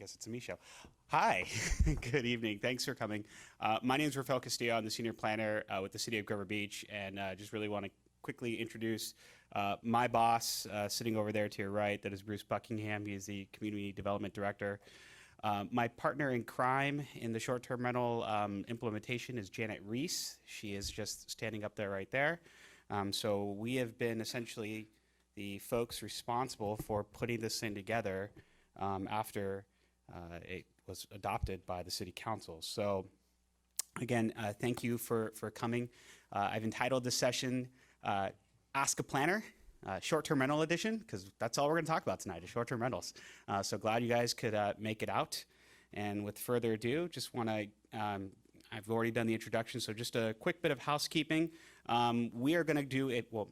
guess it's a me show. Hi, good evening. Thanks for coming. My name is Rafael Castillo. I'm the senior planner with the city of Grover Beach, and just really want to quickly introduce my boss sitting over there to your right. That is Bruce Buckingham. He is the community development director. My partner in crime in the short-term rental implementation is Janet Reese. She is just standing up there right there. So we have been essentially the folks responsible for putting this thing together after it was adopted by the city council. So again, thank you for coming. I've entitled this session Ask a Planner, short-term rental edition, because that's all we're going to talk about tonight is short-term rentals. So glad you guys could make it out. And with further ado, just want to, I've already done the introduction, so just a quick bit of housekeeping. We are going to do it, well,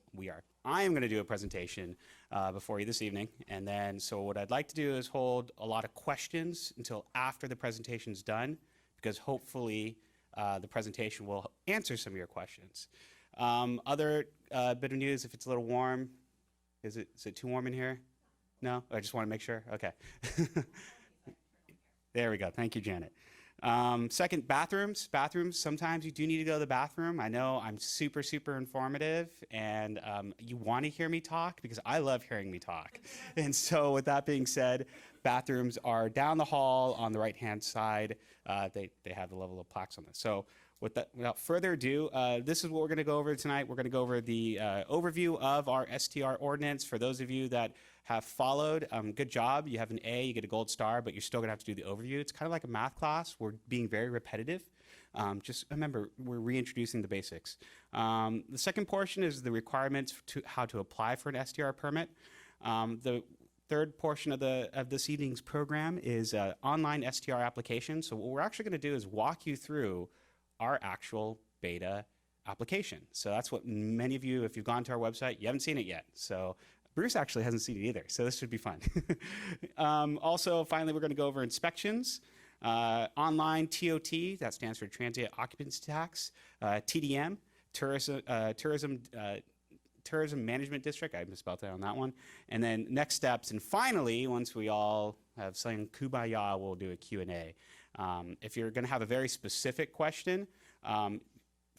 I am going to do a presentation before you this evening. And then, so what I'd like to do is hold a lot of questions until after the presentation's done, because hopefully the presentation will answer some of your questions. Other bit of news, if it's a little warm, is it too warm in here? No? I just want to make sure. Okay. There we go. Thank you, Janet. Second, bathrooms. Bathrooms, sometimes you do need to go to the bathroom. I know I'm super, super informative, and you want to hear me talk because I love hearing me talk. And so with that being said, bathrooms are down the hall on the right-hand side. They have the level of plaques on this. So without further ado, this is what we're going to go over tonight. We're going to go over the overview of our STR ordinance. For those of you that have followed, good job. You have an A, you get a gold star, but you're still going to have to do the overview. It's kind of like a math class. We're being very repetitive. Just remember, we're reintroducing the basics. The second portion is the requirements to how to apply for an STR permit. The third portion of this evening's program is online STR application. So what we're actually going to do is walk you through our actual beta application. So that's what many of you, if you've gone to our website, you haven't seen it yet. So Bruce actually hasn't seen it either, so this should be fun. Also, finally, we're going to go over inspections, online TOT, that stands for Transient Occupancy Tax, TDM, Tourism Management District, I misspelled that on that one, and then next steps, and finally, once we all have sang Kumbaya, we'll do a Q&A. If you're going to have a very specific question,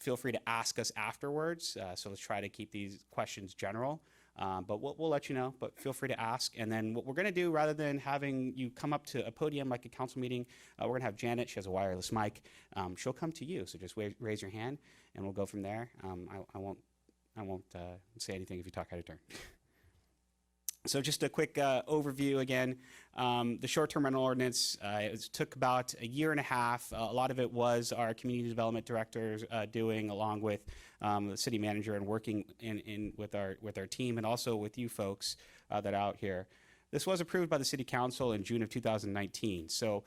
feel free to ask us afterwards, so let's try to keep these questions general. But we'll let you know, but feel free to ask. And then what we're going to do, rather than having you come up to a podium like a council meeting, we're going to have Janet. She has a wireless mic. She'll come to you, so just raise your hand, and we'll go from there. I won't say anything if you talk out of turn. So just a quick overview again. The short-term rental ordinance, it took about a year and a half. A lot of it was our community development directors doing, along with the city manager, and working with our team, and also with you folks that are out here. This was approved by the city council in June of 2019. So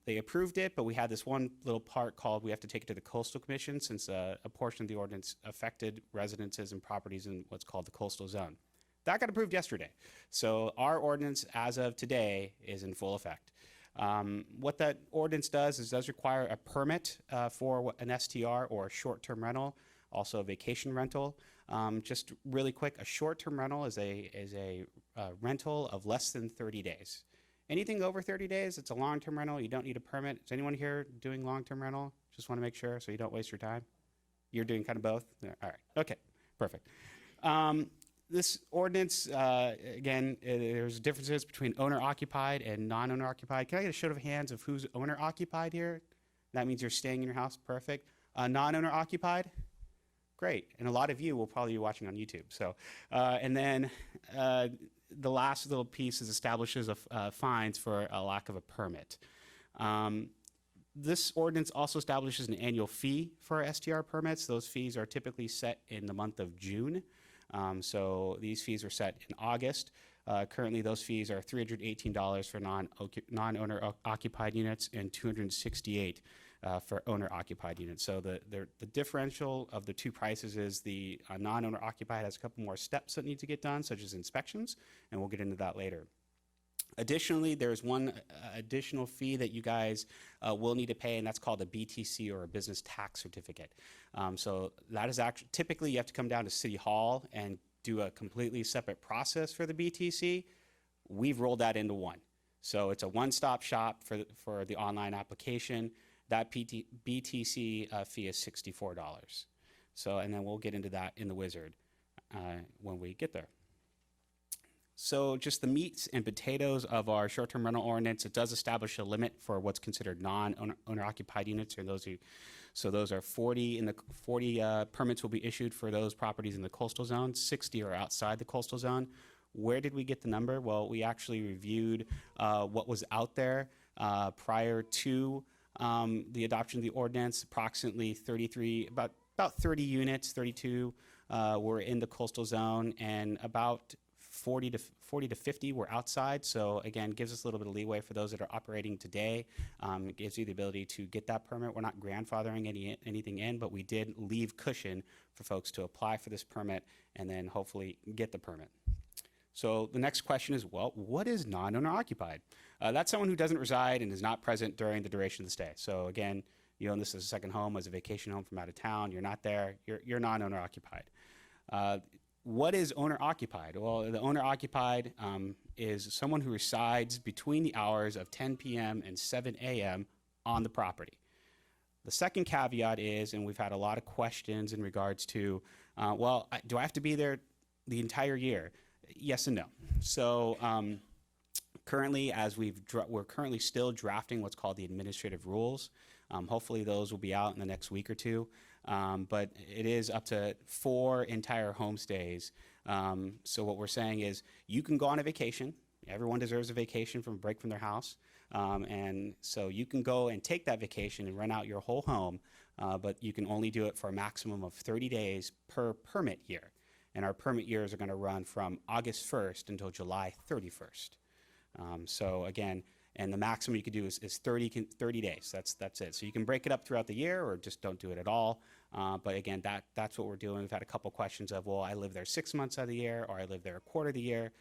they approved it, but we had this one little part called we have to take it to the coastal commission, since a portion of the ordinance affected residences and properties in what's called the coastal zone. That got approved yesterday. So our ordinance as of today is in full effect. What that ordinance does is does require a permit for an STR or a short-term rental, also a vacation rental. Just really quick, a short-term rental is a rental of less than 30 days. Anything over 30 days, it's a long-term rental. You don't need a permit. Is anyone here doing long-term rental? Just want to make sure so you don't waste your time. You're doing kind of both? Yeah, all right. Okay, perfect. This ordinance, again, there's differences between owner-occupied and non-owner-occupied. Can I get a show of hands of who's owner-occupied here? That means you're staying in your house. Perfect. Non-owner-occupied? Great. And a lot of you will probably be watching on YouTube. So, and then the last little piece is establishes fines for a lack of a permit. This ordinance also establishes an annual fee for STR permits. Those fees are typically set in the month of June. So these fees are set in August. Currently, those fees are $318 for non-owner occupied units and $268 for owner occupied units. So the differential of the two prices is the non-owner occupied has a couple more steps that need to get done, such as inspections, and we'll get into that later. Additionally, there's one additional fee that you guys will need to pay, and that's called a BTC, or a business tax certificate. So that is actually, typically you have to come down to City Hall and do a completely separate process for the BTC. We've rolled that into one. So it's a one-stop shop for the online application. That BTC fee is $64. So, and then we'll get into that in the wizard when we get there. So just the meats and potatoes of our short-term rental ordinance, it does establish a limit for what's considered non-owner occupied units, or those who, so those are 40 permits will be issued for those properties in the coastal zone, 60 are outside the coastal zone. Where did we get the number? Well, we actually reviewed what was out there prior to the adoption of the ordinance. Approximately about 30 units, 32 were in the coastal zone, and about 40 to 50 were outside. So again, gives us a little bit of leeway for those that are operating today. It gives you the ability to get that permit. We're not grandfathering anything in, but we did leave cushion for folks to apply for this permit and then hopefully get the permit. So the next question is, well, what is non-owner occupied? That's someone who doesn't reside and is not present during the duration of the stay. So again, you own this as a second home, as a vacation home from out of town, you're not there, you're non-owner occupied. What is owner occupied? Well, the owner occupied is someone who resides between the hours of 10 p.m. and 7 a.m. on the property. The second caveat is, and we've had a lot of questions in regards to, do I have to be there the entire year? Yes and no. So currently, as we're currently still drafting what's called the administrative rules. Hopefully those will be out in the next week or two. But it is up to 4 entire homestays. So what we're saying is you can go on a vacation. Everyone deserves a vacation from a break from their house. And so you can go and take that vacation and rent out your whole home, but you can only do it for a maximum of 30 days per permit year. And our permit years are going to run from August 1st until July 31st. So again, and the maximum you could do is 30 days. That's it. So you can break it up throughout the year or just don't do it at all. But again, that's what we're doing. We've had a couple questions of, well, I live there 6 months out of the year, or I live there a quarter of the year.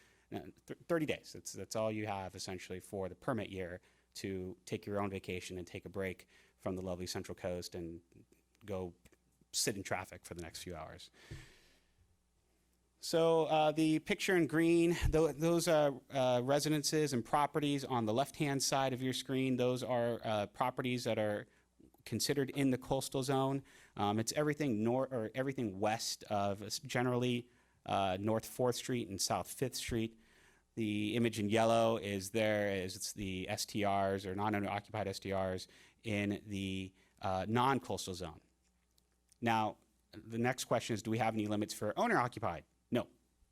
30 days. That's all you have essentially for the permit year to take your own vacation and take a break from the lovely Central Coast and go sit in traffic for the next few hours. So the picture in green, those are residences and properties on the left-hand side of your screen. Those are properties that are considered in the coastal zone. It's everything everything west of generally North 4th Street and South 5th Street. The image in yellow is it's the STRs or non-owner occupied STRs in the non-coastal zone. Now, the next question is, do we have any limits for owner occupied? No.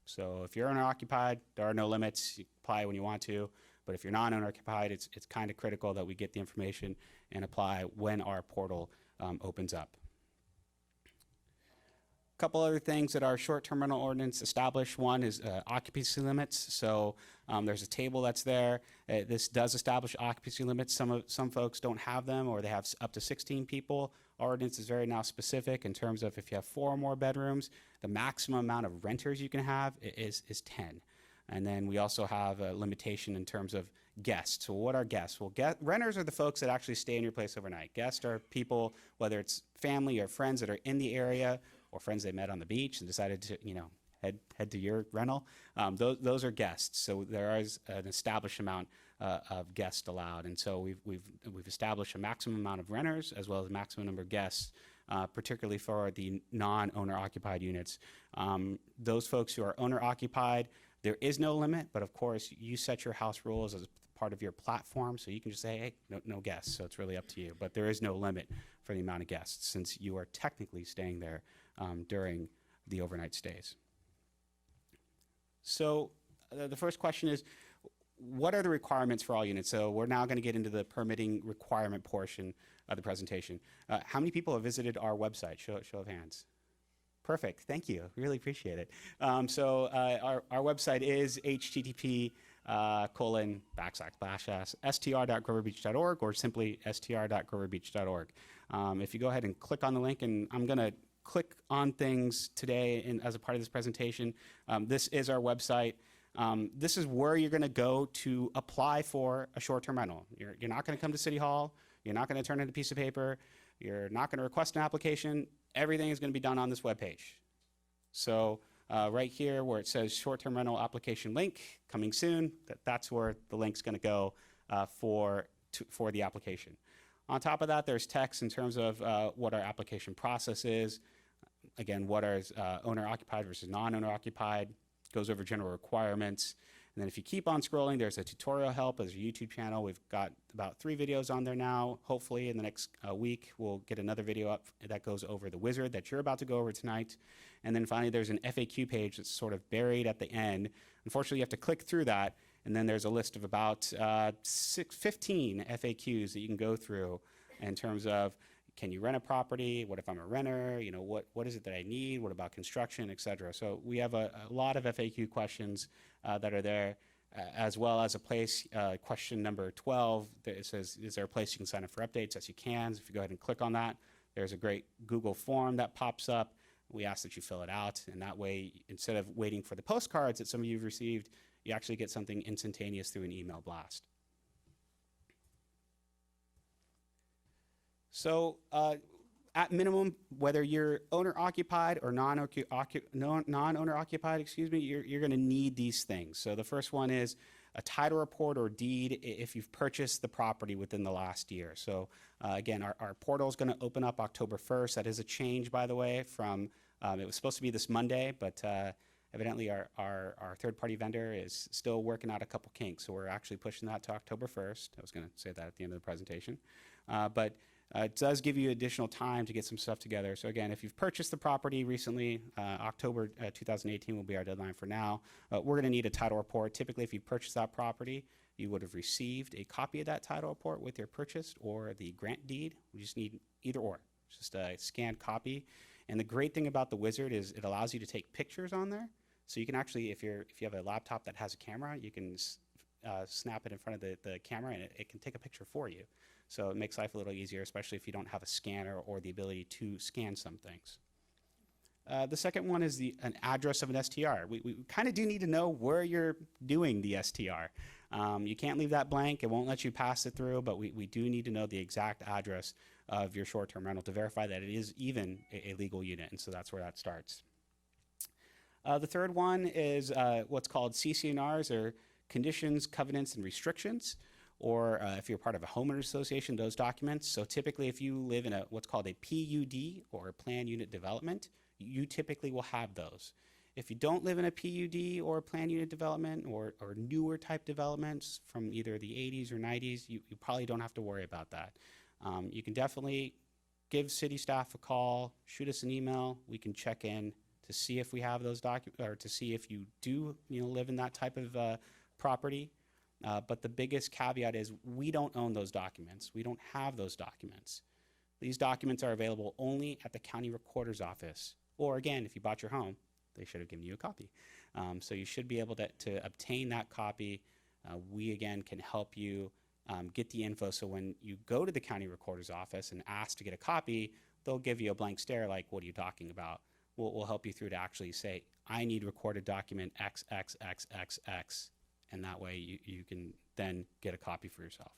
So if you're owner occupied, there are no limits. You apply when you want to. But if you're non-owner occupied, it's kind of critical that we get the information and apply when our portal opens up. A couple other things that our short-term rental ordinance established. One is occupancy limits. So there's a table that's there. This does establish occupancy limits. Some folks don't have them, or they have up to 16 people. Our ordinance is very now specific in terms of if you have 4 or more bedrooms, the maximum amount of renters you can have is 10. And then we also have a limitation in terms of guests. So what are guests? Well, renters are the folks that actually stay in your place overnight. Guests are people, whether it's family or friends that are in the area, or friends they met on the beach and decided to, head to your rental. Those are guests. So there is an established amount of guests allowed, and so we've established a maximum amount of renters as well as a maximum number of guests, particularly for the non-owner occupied units. Those folks who are owner occupied, there is no limit, but of course you set your house rules as part of your platform, so you can just say, hey, no guests. So it's really up to you, but there is no limit for the amount of guests since you are technically staying there during the overnight stays. So the first question is, what are the requirements for all units? So we're now going to get into the permitting requirement portion of the presentation. How many people have visited our website? Show of hands. Perfect. Thank you. Really appreciate it. So our website is http://str.groverbeach.org or simply str.groverbeach.org. If you go ahead and click on the link, and I'm going to click on things today as a part of this presentation. This is our website. This is where you're going to go to apply for a short-term rental. You're not going to come to City Hall. You're not going to turn in a piece of paper. You're not going to request an application. Everything is going to be done on this webpage. So right here where it says short-term rental application link coming soon, that's where the link's going to go for the application. On top of that, there's text in terms of what our application process is. Again, what are owner-occupied versus non-owner-occupied, goes over general requirements. And then if you keep on scrolling, there's a tutorial help. There's a YouTube channel. We've got about 3 videos on there now. Hopefully in the next week, we'll get another video up that goes over the wizard that you're about to go over tonight. And then finally, there's an FAQ page that's sort of buried at the end. Unfortunately, you have to click through that. And then there's a list of about 15 FAQs that you can go through in terms of, can you rent a property? What if I'm a renter? You know, what is it that I need? What about construction, et cetera? So we have a lot of FAQ questions that are there, as well as a place, question number 12, that it says, is there a place you can sign up for updates? Yes, you can. So if you go ahead and click on that, there's a great Google form that pops up. We ask that you fill it out, and that way, instead of waiting for the postcards that some of you have received, you actually get something instantaneous through an email blast. So at minimum, whether you're owner-occupied or non-owner-occupied, excuse me, you're going to need these things. So the first one is a title report or deed if you've purchased the property within the last year. So again, our portal is going to open up October 1st. That is a change, by the way, from it was supposed to be this Monday, but evidently our third-party vendor is still working out a couple kinks. So we're actually pushing that to October 1st. I was going to say that at the end of the presentation. But it does give you additional time to get some stuff together. So again, if you've purchased the property recently, October 2018 will be our deadline for now. We're going to need a title report. Typically, if you purchased that property, you would have received a copy of that title report with your purchase or the grant deed. We just need either or, just a scanned copy. And the great thing about the wizard is it allows you to take pictures on there. So you can actually, if you have a laptop that has a camera, you can snap it in front of the camera and it can take a picture for you. So it makes life a little easier, especially if you don't have a scanner or the ability to scan some things. The second one is an address of an STR. We kind of do need to know where you're doing the STR. You can't leave that blank. It won't let you pass it through, but we do need to know the exact address of your short-term rental to verify that it is even a legal unit, and so that's where that starts. The third one is what's called CC&Rs, or conditions, covenants, and restrictions. Or if you're part of a homeowners association, those documents. So typically if you live in what's called a PUD, or a planned unit development, you typically will have those. If you don't live in a PUD or a planned unit development or newer type developments from either the 80s or 90s, you probably don't have to worry about that. You can definitely give city staff a call, shoot us an email. We can check in to see if we have those documents, or to see if you do live in that type of property. But the biggest caveat is we don't own those documents. We don't have those documents. These documents are available only at the county recorder's office. Or again, if you bought your home, they should have given you a copy. So you should be able to obtain that copy. We, again, can help you get the info. So when you go to the county recorder's office and ask to get a copy, they'll give you a blank stare like, what are you talking about? We'll help you through to actually say, I need recorded document XXXXX. And that way you can then get a copy for yourself.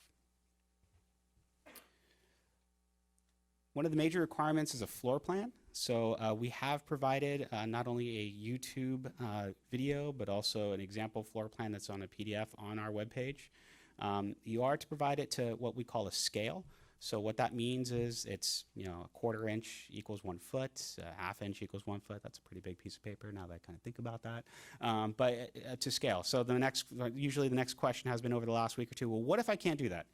One of the major requirements is a floor plan. So we have provided not only a YouTube video, but also an example floor plan that's on a PDF on our webpage. You are to provide it to what we call a scale. So what that means is it's, a 1/4 inch equals 1 foot, a 1/2 inch equals 1 foot. That's a pretty big piece of paper now that I kind of think about that. But to scale. So usually the next question has been over the last week or two, well, what if I can't do that?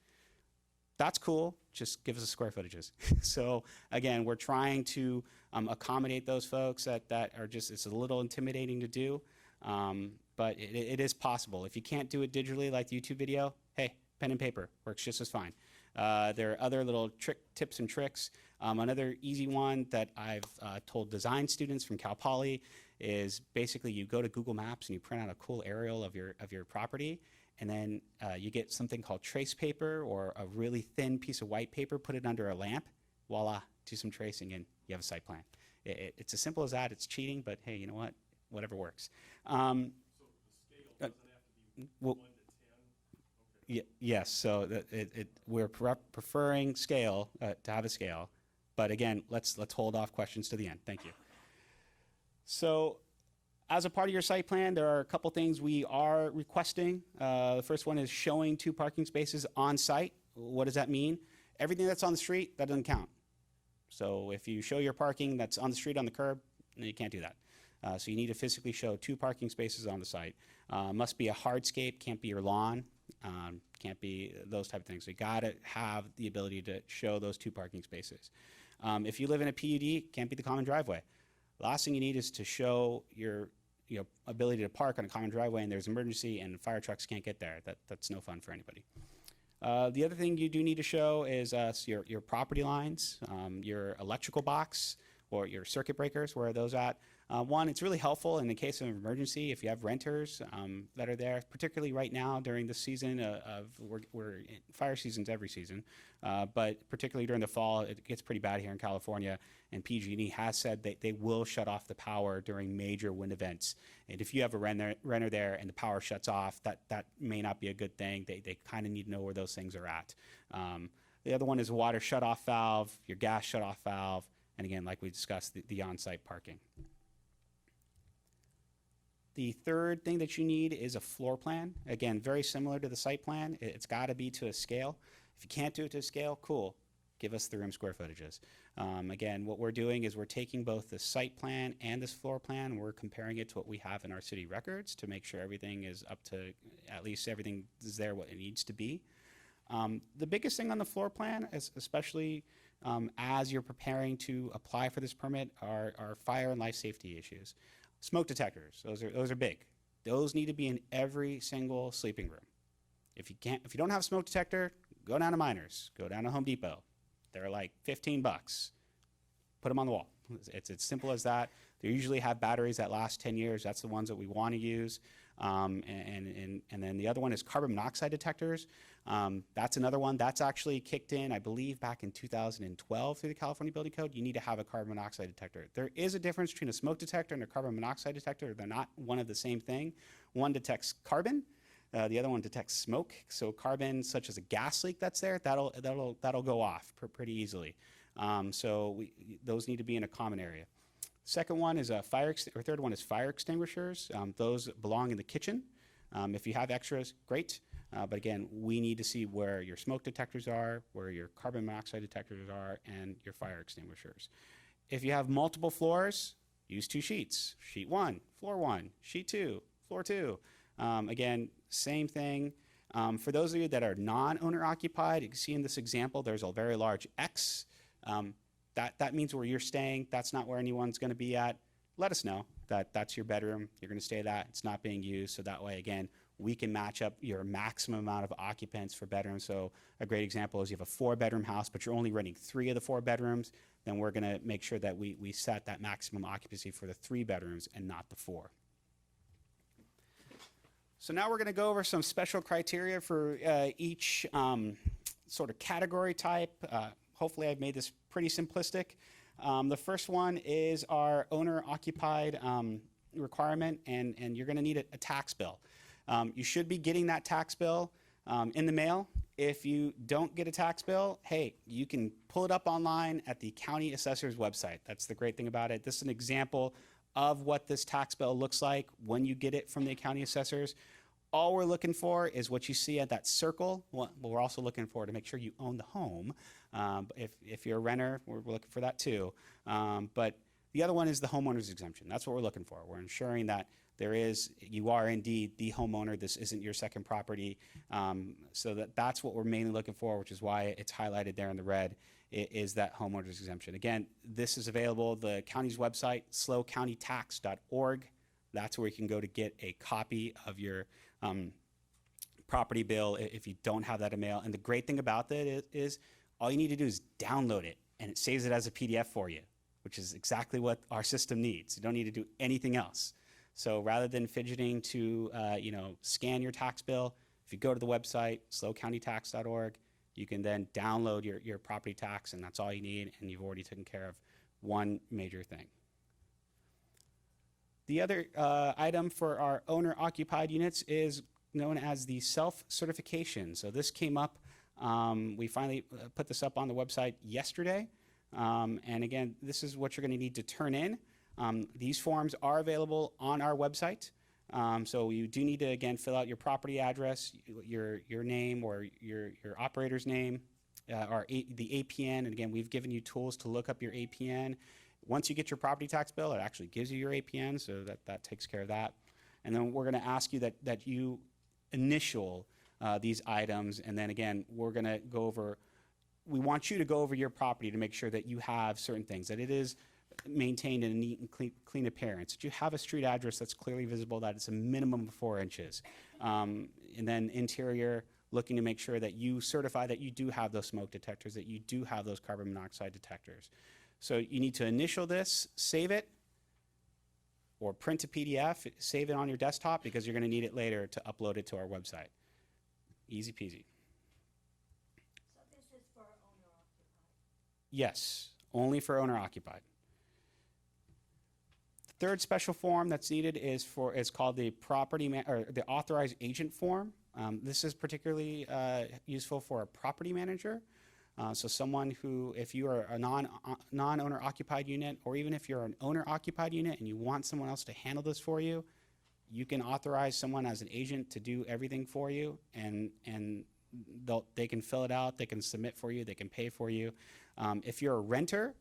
That's cool, just give us the square footages. So again, we're trying to accommodate those folks that are just, it's a little intimidating to do, but it is possible. If you can't do it digitally like the YouTube video, hey, pen and paper works just as fine. There are other little tips and tricks. Another easy one that I've told design students from Cal Poly is basically you go to Google Maps and you print out a cool aerial of your property, and then you get something called trace paper or a really thin piece of white paper, put it under a lamp, voila, do some tracing, and you have a site plan. It's as simple as that. It's cheating, but hey, you know what? Whatever works. So the scale doesn't have to be 1 to 10? Okay. Yes, so we're preferring scale, to have a scale. But again, let's hold off questions to the end. Thank you. So As a part of your site plan, there are a couple things we are requesting. The first one is showing 2 parking spaces on site. What does that mean? Everything that's on the street, that doesn't count. So if you show your parking that's on the street on the curb, you can't do that. So you need to physically show 2 parking spaces on the site. Must be a hardscape, can't be your lawn, can't be those type of things. So you gotta have the ability to show those 2 parking spaces. If you live in a PUD, can't be the common driveway. The last thing you need is to show your ability to park on a common driveway and there's an emergency and fire trucks can't get there. That's no fun for anybody. The other thing you do need to show is your property lines, your electrical box, or your circuit breakers, where are those at? One, it's really helpful in the case of an emergency if you have renters that are there, particularly right now during the season we're in fire seasons every season, but particularly during the fall, it gets pretty bad here in California, and PG&E has said that they will shut off the power during major wind events. And if you have a renter there and the power shuts off, that may not be a good thing. They kind of need to know where those things are at. The other one is water shutoff valve, your gas shutoff valve, and again, like we discussed, the on-site parking. The third thing that you need is a floor plan. Again, very similar to the site plan. It's got to be to a scale. If you can't do it to a scale, cool. Give us the room square footages. Again, what we're doing is we're taking both the site plan and this floor plan, and we're comparing it to what we have in our city records to make sure everything is up to, at least everything is there what it needs to be. The biggest thing on the floor plan, especially as you're preparing to apply for this permit, are fire and life safety issues. Smoke detectors, those are big. Those need to be in every single sleeping room. If you don't have a smoke detector, go down to Miners, go down to Home Depot. They're like 15 bucks. Put them on the wall. It's as simple as that. They usually have batteries that last 10 years. That's the ones that we want to use. And then the other one is carbon monoxide detectors. That's another one that's actually kicked in, I believe, back in 2012 through the California Building Code. You need to have a carbon monoxide detector. There is a difference between a smoke detector and a carbon monoxide detector. They're not one of the same thing. One detects carbon. The other one detects smoke. So carbon, such as a gas leak that's there, that'll go off pretty easily. Those need to be in a common area. Second one is third one is fire extinguishers. Those belong in the kitchen. If you have extras, great. But again, we need to see where your smoke detectors are, where your carbon monoxide detectors are, and your fire extinguishers. If you have multiple floors, use 2 sheets. Sheet 1, floor 1, sheet 2, floor 2. Again, same thing. For those of you that are non-owner occupied, you can see in this example, there's a very large X. That means where you're staying. That's not where anyone's going to be at. Let us know that that's your bedroom. You're going to stay that. It's not being used. So that way, again, we can match up your maximum amount of occupants for bedrooms. So a great example is you have a 4-bedroom house, but you're only renting 3 of the 4 bedrooms. Then we're going to make sure that we set that maximum occupancy for the 3 bedrooms and not the 4. So now we're going to go over some special criteria for each sort of category type. Hopefully I've made this pretty simplistic. The first one is our owner-occupied requirement, and you're going to need a tax bill. You should be getting that tax bill in the mail. If you don't get a tax bill, hey, you can pull it up online at the county assessor's website. That's the great thing about it. This is an example of what this tax bill looks like when you get it from the county assessors. All we're looking for is what you see at that circle. Well, we're also looking for to make sure you own the home. If you're a renter, we're looking for that too. But the other one is the homeowner's exemption. That's what we're looking for. We're ensuring that you are indeed the homeowner. This isn't your second property. So that's what we're mainly looking for, which is why it's highlighted there in the red, is that homeowner's exemption. Again, this is available, the county's website, slowcountytax.org. That's where you can go to get a copy of your property bill if you don't have that in mail. And the great thing about that is all you need to do is download it, and it saves it as a PDF for you, which is exactly what our system needs. You don't need to do anything else. So rather than fidgeting to scan your tax bill, if you go to the website, slowcountytax.org, you can then download your property tax, and that's all you need, and you've already taken care of one major thing. The other item for our owner-occupied units is known as the self-certification. So this came up, we finally put this up on the website yesterday. And again, this is what you're going to need to turn in. These forms are available on our website. So you do need to, again, fill out your property address, your name or your operator's name, the APN. And again, we've given you tools to look up your APN. Once you get your property tax bill, it actually gives you your APN, so that takes care of that. And then we're going to ask you that you initial these items, and then again, we're going to go over, we want you to go over your property to make sure that you have certain things, that it is maintained in a neat and clean appearance, that you have a street address that's clearly visible, that it's a minimum of 4 inches. And then interior, looking to make sure that you certify that you do have those smoke detectors, that you do have those carbon monoxide detectors. So you need to initial this, save it, or print a PDF, save it on your desktop because you're going to need it later to upload it to our website. Easy peasy. So this is for owner-occupied? Yes, only for owner-occupied. The third special form that's needed is called the the authorized agent form. This is particularly useful for a property manager. So someone who, if you are a non-owner occupied unit, or even if you're an owner occupied unit and you want someone else to handle this for you, you can authorize someone as an agent to do everything for you, and they can fill it out, they can submit for you, they can pay for you. If you're a renter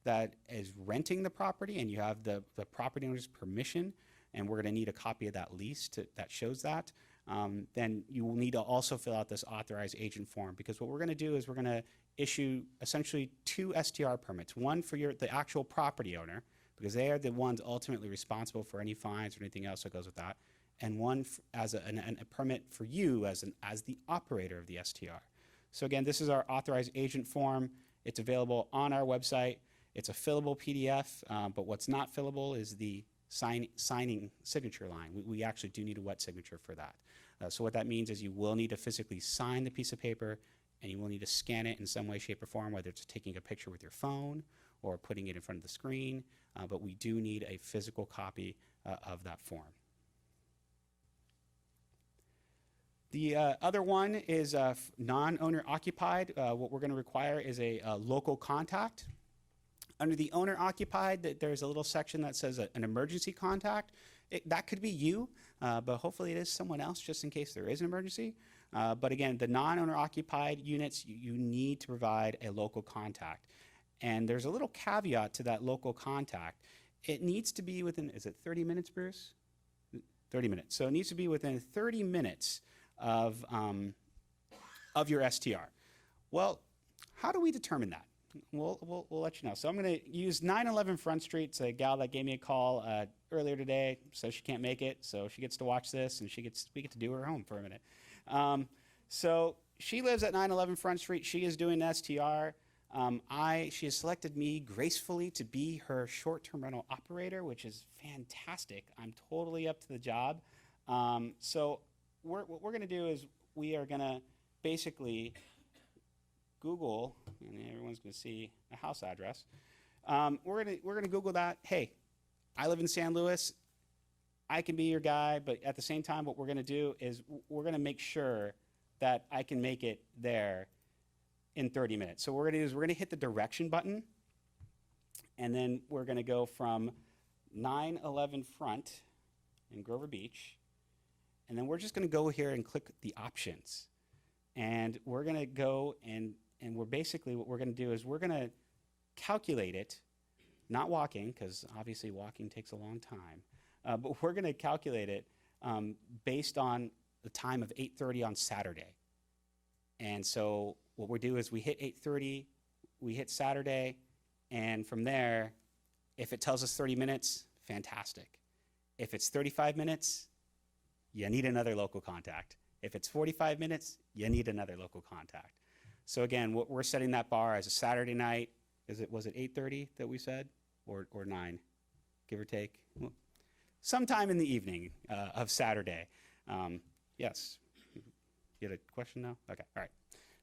that is renting the property and you have the property owner's permission, and we're going to need a copy of that lease that shows that, then you will need to also fill out this authorized agent form, because what we're going to do is we're going to issue essentially 2 STR permits, one for the actual property owner, because they are the ones ultimately responsible for any fines or anything else that goes with that, and one as a permit for you as the operator of the STR. So again, this is our authorized agent form. It's available on our website. It's a fillable PDF, but what's not fillable is the signing signature line. We actually do need a wet signature for that. So what that means is you will need to physically sign the piece of paper, and you will need to scan it in some way, shape, or form, whether it's taking a picture with your phone or putting it in front of the screen, but we do need a physical copy of that form. The other one is non-owner occupied. What we're going to require is a local contact. Under the owner occupied, there's a little section that says an emergency contact. That could be you, but hopefully it is someone else just in case there is an emergency. But again, the non-owner occupied units, you need to provide a local contact. And there's a little caveat to that local contact. It needs to be within, is it 30 minutes, Bruce? 30 minutes. So it needs to be within 30 minutes of your STR. Well, how do we determine that? We'll let you know. So I'm going to use 911 Front Street. It's a gal that gave me a call earlier today, so she can't make it. So she gets to watch this, and we get to do her home for a minute. So she lives at 911 Front Street. She is doing STR. She has selected me gracefully to be her short-term rental operator, which is fantastic. I'm totally up to the job. So what we're going to do is we are going to basically Google, and everyone's going to see a house address. We're going to Google that. Hey, I live in San Luis. I can be your guy, but at the same time, what we're going to do is we're going to make sure that I can make it there in 30 minutes. So what we're going to do is we're going to hit the direction button, and then we're going to go from 911 Front in Grover Beach, and then we're just going to go here and click the options. And we're going to go and we're basically, what we're going to do is we're going to calculate it, not walking, because obviously walking takes a long time, but we're going to calculate it based on the time of 8:30 on Saturday. And so what we do is we hit 8:30, we hit Saturday, and from there, if it tells us 30 minutes, fantastic. If it's 35 minutes, you need another local contact. If it's 45 minutes, you need another local contact. So again, we're setting that bar as a Saturday night. Was it 8:30 that we said, or 9, give or take? Well, sometime in the evening of Saturday. Yes. You had a question now? Okay. All right.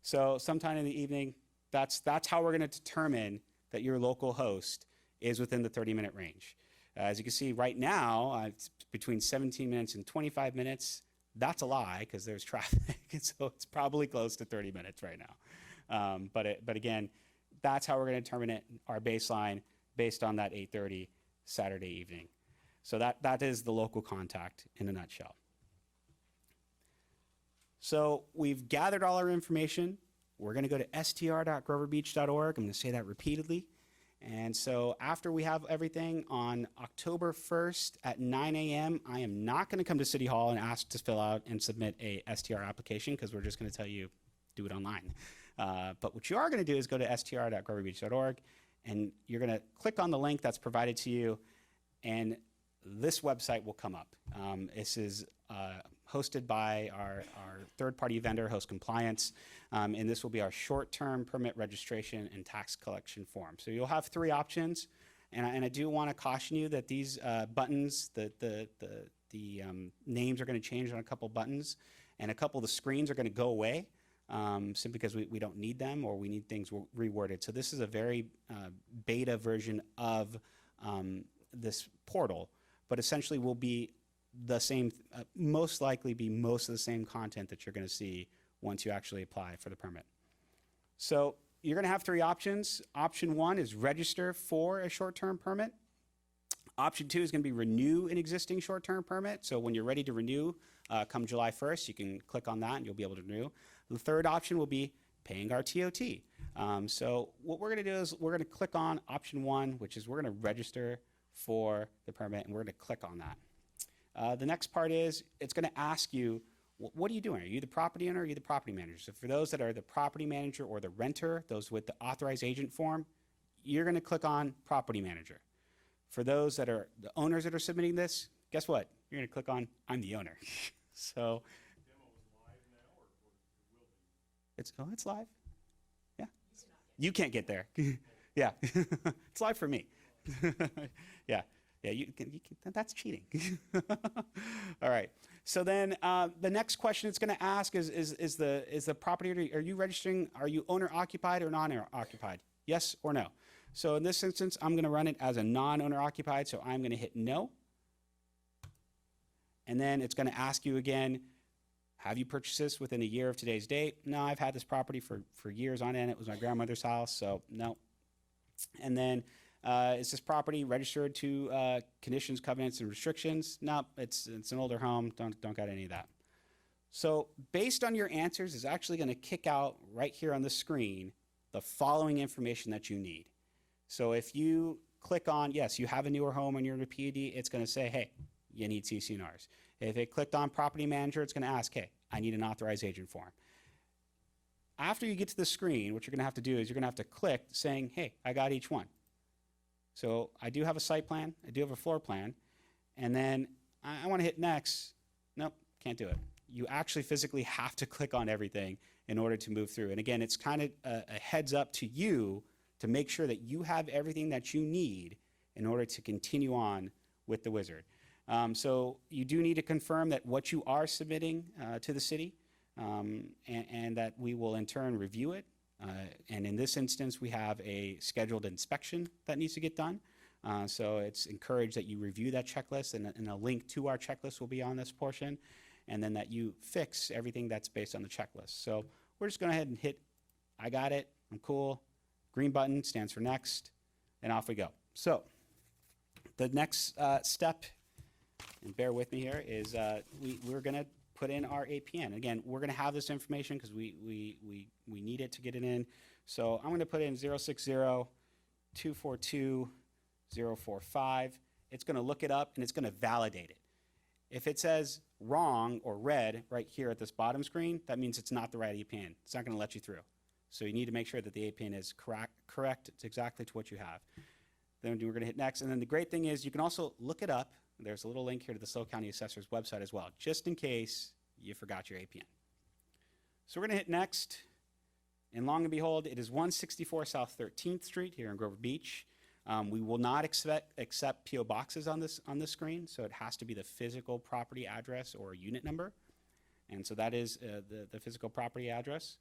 So sometime in the evening. That's how we're going to determine that your local host is within the 30-minute range. As you can see right now, it's between 17 minutes and 25 minutes. That's a lie because there's traffic, so it's probably close to 30 minutes right now. But again, that's how we're going to determine our baseline based on that 8:30 Saturday evening. So that is the local contact in a nutshell. So we've gathered all our information. We're going to go to str.groverbeach.org. I'm going to say that repeatedly. And so after we have everything on October 1st at 9 a.m., I am not going to come to City Hall and ask to fill out and submit a STR application because we're just going to tell you do it online. But what you are going to do is go to str.groverbeach.org and you're going to click on the link that's provided to you and this website will come up. This is hosted by our third-party vendor, Host Compliance, and this will be our short-term permit registration and tax collection form. So you'll have three options, and I do want to caution you that these buttons, the names are going to change on a couple buttons, and a couple of the screens are going to go away simply because we don't need them or we need things reworded. So this is a very beta version of this portal, but essentially will be the same, most likely be most of the same content that you're going to see once you actually apply for the permit. So you're going to have three options. Option one is register for a short-term permit. Option two is going to be renew an existing short-term permit. So when you're ready to renew, come July 1st, you can click on that and you'll be able to renew. The third option will be paying our TOT. So what we're going to do is we're going to click on option one, which is we're going to register for the permit, and we're going to click on that. The next part is it's going to ask you, what are you doing? Are you the property owner or are you the property manager? So for those that are the property manager or the renter, those with the authorized agent form, you're going to click on property manager. For those that are the owners that are submitting this, guess what? You're going to click on I'm the owner. So Demo is live now, or it will be? it's live. Yeah. You can't get there. Yeah. It's live for me. Yeah. Yeah, you can, that's cheating. All right. So then the next question it's going to ask is the property, are you registering, are you owner occupied or non-owner occupied? Yes or no? So in this instance, I'm going to run it as a non-owner occupied, so I'm going to hit no. And then it's going to ask you again, have you purchased this within a year of today's date? No, I've had this property for years on end. It was my grandmother's house, so no. And then is this property registered to conditions, covenants, and restrictions? No, it's an older home. Don't got any of that. So based on your answers, it's actually going to kick out right here on the screen the following information that you need. So if you click on, yes, you have a newer home and you're in a PUD, it's going to say, hey, you need CC&Rs. If it clicked on property manager, it's going to ask, hey, I need an authorized agent form. After you get to the screen, what you're going to have to do is you're going to have to click saying, hey, I got each one. So I do have a site plan, I do have a floor plan, and then I want to hit next. Nope, can't do it. You actually physically have to click on everything in order to move through. And again, it's kind of a heads up to you to make sure that you have everything that you need in order to continue on with the wizard. So you do need to confirm that what you are submitting to the city and that we will in turn review it. And in this instance, we have a scheduled inspection that needs to get done. So it's encouraged that you review that checklist, and a link to our checklist will be on this portion, and then that you fix everything that's based on the checklist. So we're just going to go ahead and hit, I got it, I'm cool. Green button stands for next, and off we go. So the next step, and bear with me here, is we're going to put in our APN. Again, we're going to have this information because we need it to get it in. So I'm going to put in 060-242-045. It's going to look it up and it's going to validate it. If it says wrong or red right here at this bottom screen, that means it's not the right APN. It's not going to let you through. So you need to make sure that the APN is correct. It's exactly to what you have. Then we're going to hit next. And then the great thing is you can also look it up. There's a little link here to the SoCal County Assessor's website as well, just in case you forgot your APN. So we're going to hit next. And long and behold, it is 164 South 13th Street here in Grover Beach. We will not accept PO boxes on this screen, so it has to be the physical property address or unit number. And so that is the physical property address.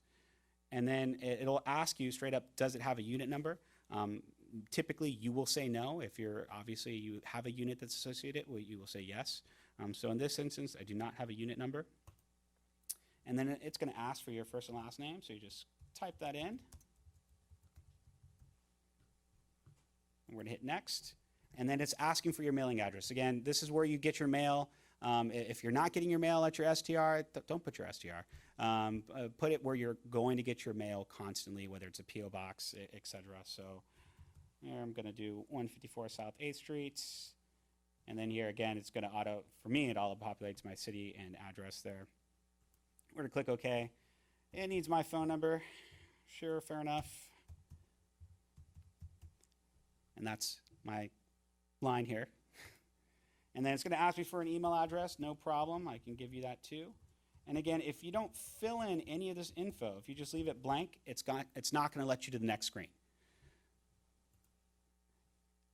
And then it'll ask you straight up, does it have a unit number? Typically, you will say no. If you're obviously you have a unit that's associated, well, you will say yes. So in this instance, I do not have a unit number. And then it's going to ask for your first and last name, so you just type that in. And we're going to hit next. And then it's asking for your mailing address. Again, this is where you get your mail. If you're not getting your mail at your STR, don't put your STR. Put it where you're going to get your mail constantly, whether it's a P.O. box, etc. So here I'm going to do 154 South 8th Street. And then here again, it's going to for me, it auto-populates my city and address there. We're going to click OK. It needs my phone number. Sure, fair enough. And that's my line here. And then it's going to ask me for an email address. No problem. I can give you that too. And again, if you don't fill in any of this info, if you just leave it blank, it's not going to let you to the next screen.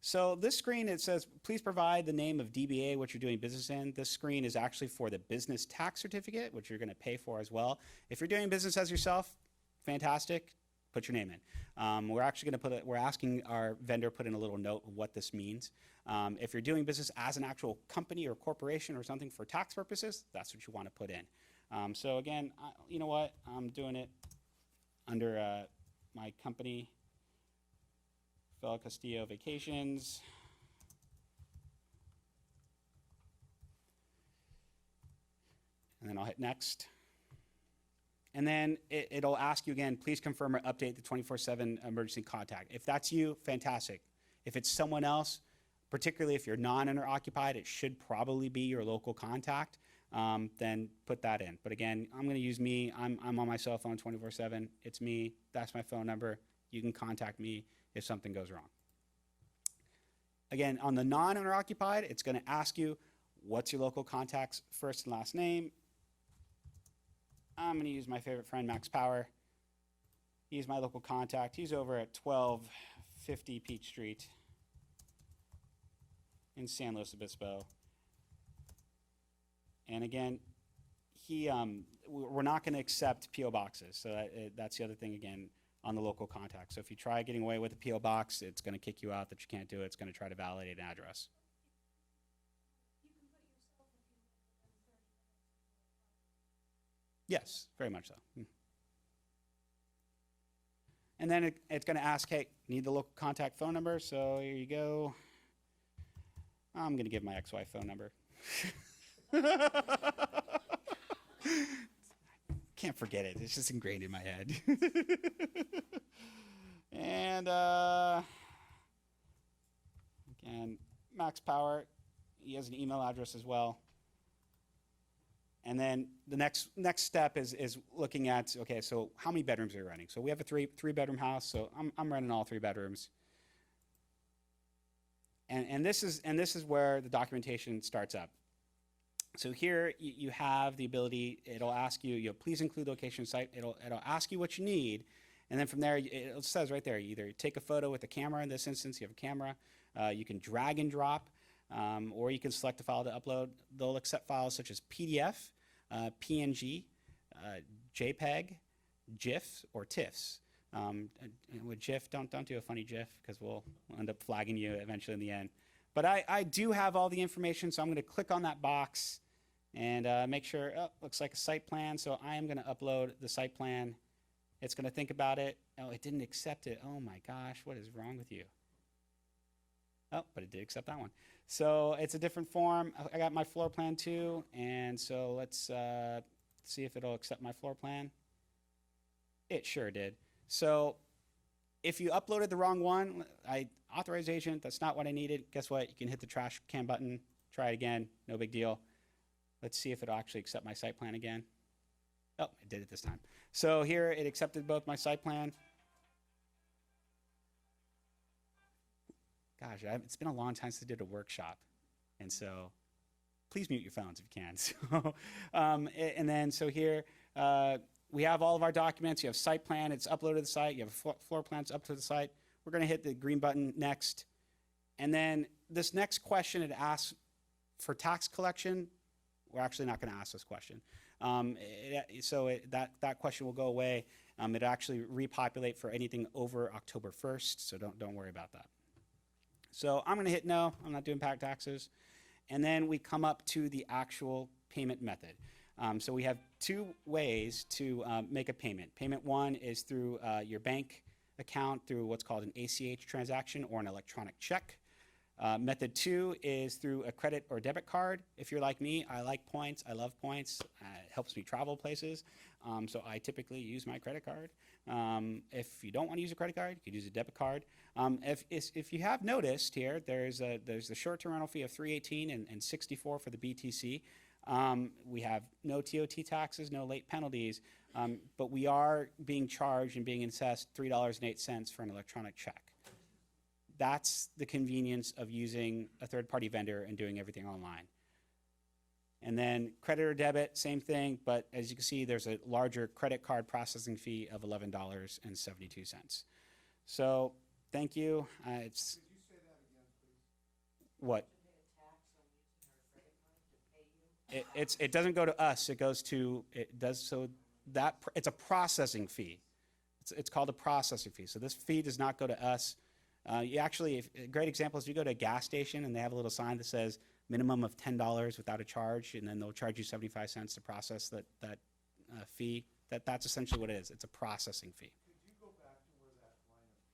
So this screen, it says, please provide the name of DBA, what you're doing business in. This screen is actually for the business tax certificate, which you're going to pay for as well. If you're doing business as yourself, fantastic. Put your name in. We're actually going to we're asking our vendor put in a little note of what this means. If you're doing business as an actual company or corporation or something for tax purposes, that's what you want to put in. So again, you know what? I'm doing it under my company, Fel Castillo Vacations. And then I'll hit next. And then it'll ask you again, please confirm or update the 24/7 emergency contact. If that's you, fantastic. If it's someone else, particularly if you're non-owner occupied, it should probably be your local contact. Then put that in. But again, I'm going to use me. I'm on my cell phone 24/7. It's me. That's my phone number. You can contact me if something goes wrong. Again, on the non-owner occupied, it's going to ask you, what's your local contact's first and last name? I'm going to use my favorite friend, Max Power. He's my local contact. He's over at 1250 Peach Street in San Luis Obispo. And again, we're not going to accept P.O. boxes. So that's the other thing, again, on the local contact. So if you try getting away with a P.O. box, it's going to kick you out that you can't do it. It's going to try to validate an address. You can put yourself if you live within 30 minutes. Yes, very much so. And then it's going to ask, hey, need the local contact phone number? So here you go. I'm going to give my ex-wife phone number. Can't forget it. It's just ingrained in my head. And again, Max Power, he has an email address as well. And then the next step is looking at, okay, so how many bedrooms are you renting? So we have a three bedroom house, so I'm renting all 3 bedrooms. And this is where the documentation starts up. So here you have the ability, it'll ask you, please include location site, it'll ask you what you need, and then from there, it says right there, you either take a photo with a camera, in this instance, you have a camera, you can drag and drop, or you can select a file to upload. They'll accept files such as PDF, PNG, JPEG, GIF, or TIFFs. And with GIF, don't do a funny GIF, because we'll end up flagging you eventually in the end. But I do have all the information, so I'm going to click on that box and make sure, looks like a site plan, so I am going to upload the site plan. It's going to think about it. Oh, it didn't accept it. Oh my gosh, what is wrong with you? Oh, but it did accept that one. So it's a different form. I got my floor plan too, and so let's see if it'll accept my floor plan. It sure did. So if you uploaded the wrong one, authorized agent, that's not what I needed. Guess what? You can hit the trash can button, try it again, no big deal. Let's see if it'll actually accept my site plan again. Oh, it did it this time. So here it accepted both my site plan. Gosh, it's been a long time since I did a workshop. And so please mute your phones if you can. So, and then so here, we have all of our documents. You have site plan, it's uploaded to the site. You have floor plans up to the site. We're going to hit the green button next. And then this next question, it asks for tax collection. We're actually not going to ask this question. That question will go away. It actually repopulate for anything over October 1st, so don't worry about that. So I'm going to hit no. I'm not doing back taxes. And then we come up to the actual payment method. So we have 2 ways to make a payment. Payment 1 is through your bank account through what's called an ACH transaction or an electronic check. Method 2 is through a credit or debit card. If you're like me, I like points. I love points. It helps me travel places. So I typically use my credit card. If you don't want to use a credit card, you could use a debit card. If you have noticed here, there's the short-term rental fee of $318 and $64 for the BTC. We have no TOT taxes, no late penalties, but we are being charged and being assessed $3.08 for an electronic check. That's the convenience of using a third-party vendor and doing everything online. And then credit or debit, same thing, but as you can see, there's a larger credit card processing fee of $11.72. So thank you. It's Could you say that again, please? what? It doesn't go to us. It goes to it's a processing fee. It's called a processing fee. So this fee does not go to us. You actually, a great example is you go to a gas station and they have a little sign that says minimum of $10 without a charge, and then they'll charge you 75 cents to process that fee. That's essentially what it is. It's a processing fee. Could you go back to where that line of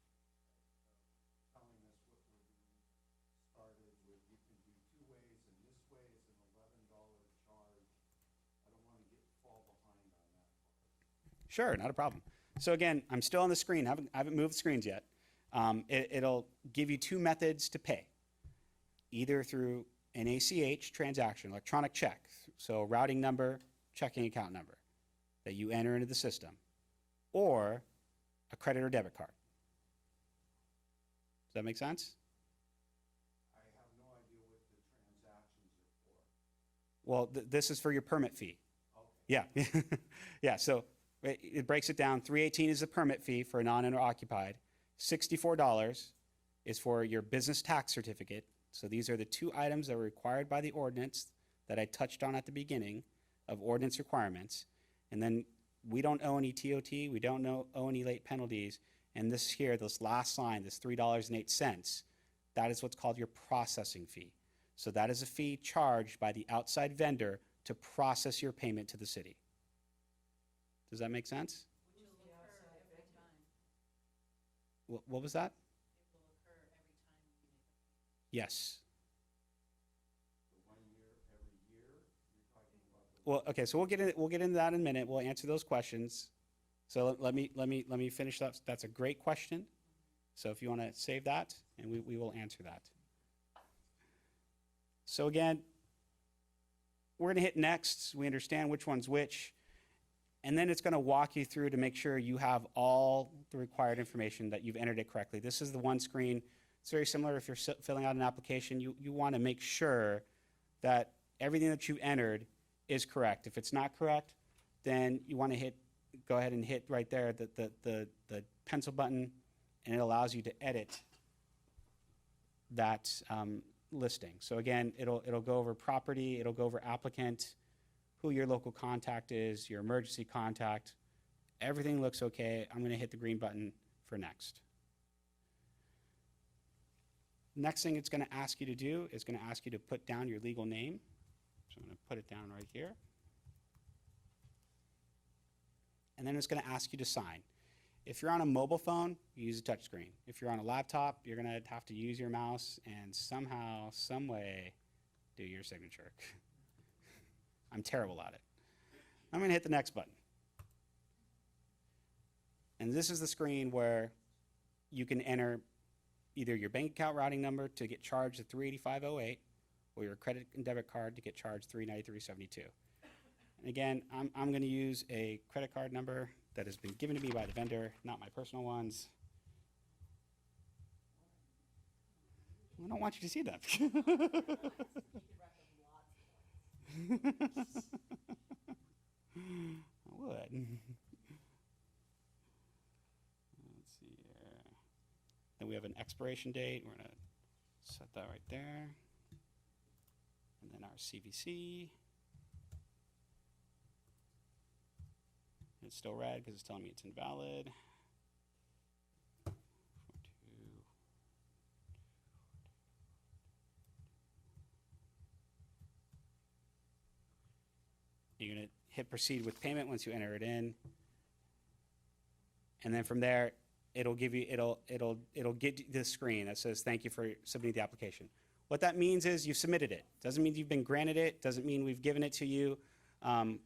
telling us what we're doing started with, you can do two ways, and this way is an $11 charge. I don't want to fall behind on that part. Sure, not a problem. So again, I'm still on the screen. I haven't moved the screens yet. It'll give you two methods to pay, either through an ACH transaction, electronic check, so routing number, checking account number that you enter into the system, or a credit or debit card. Does that make sense? I have no idea what the transactions are for. Well, this is for your permit fee. Okay. Yeah, yeah. So it breaks it down. $318 is the permit fee for a non-owner occupied. $64 is for your business tax certificate. So these are the two items that are required by the ordinance that I touched on at the beginning of ordinance requirements. And then we don't owe any TOT. We don't owe any late penalties. And this here, this last line, this $3.08, that is what's called your processing fee. So that is a fee charged by the outside vendor to process your payment to the city. Does that make sense? Which will occur every time. What was that? It will occur every time you make a payment. Yes. The 1 year, every year, you're talking about the. Well, okay, so we'll get into that in a minute. We'll answer those questions. So let me finish that. That's a great question. So if you want to save that, and we will answer that. So again, we're going to hit next. We understand which one's which. And then it's going to walk you through to make sure you have all the required information, that you've entered it correctly. This is the one screen. It's very similar if you're filling out an application. You want to make sure that everything that you've entered is correct. If it's not correct, then you want to go ahead and hit right there the pencil button, and it allows you to edit that listing. So again, it'll go over property, it'll go over applicant, who your local contact is, your emergency contact. Everything looks okay. I'm going to hit the green button for next. Next thing it's going to ask you to do is going to ask you to put down your legal name. So I'm going to put it down right here. And then it's going to ask you to sign. If you're on a mobile phone, you use a touchscreen. If you're on a laptop, you're going to have to use your mouse and somehow, some way, do your signature. I'm terrible at it. I'm going to hit the next button. And this is the screen where you can enter either your bank account routing number to get charged at $385.08 or your credit and debit card to get charged $393.72. And again, I'm going to use a credit card number that has been given to me by the vendor, not my personal ones. I don't want you to see that. I would. Let's see here. Then we have an expiration date. We're going to set that right there. And then our CVC. It's still red because it's telling me it's invalid. You're going to hit proceed with payment once you enter it in. And then from there, it'll give you, it'll get the screen that says, thank you for submitting the application. What that means is you've submitted it. Doesn't mean you've been granted it, doesn't mean we've given it to you.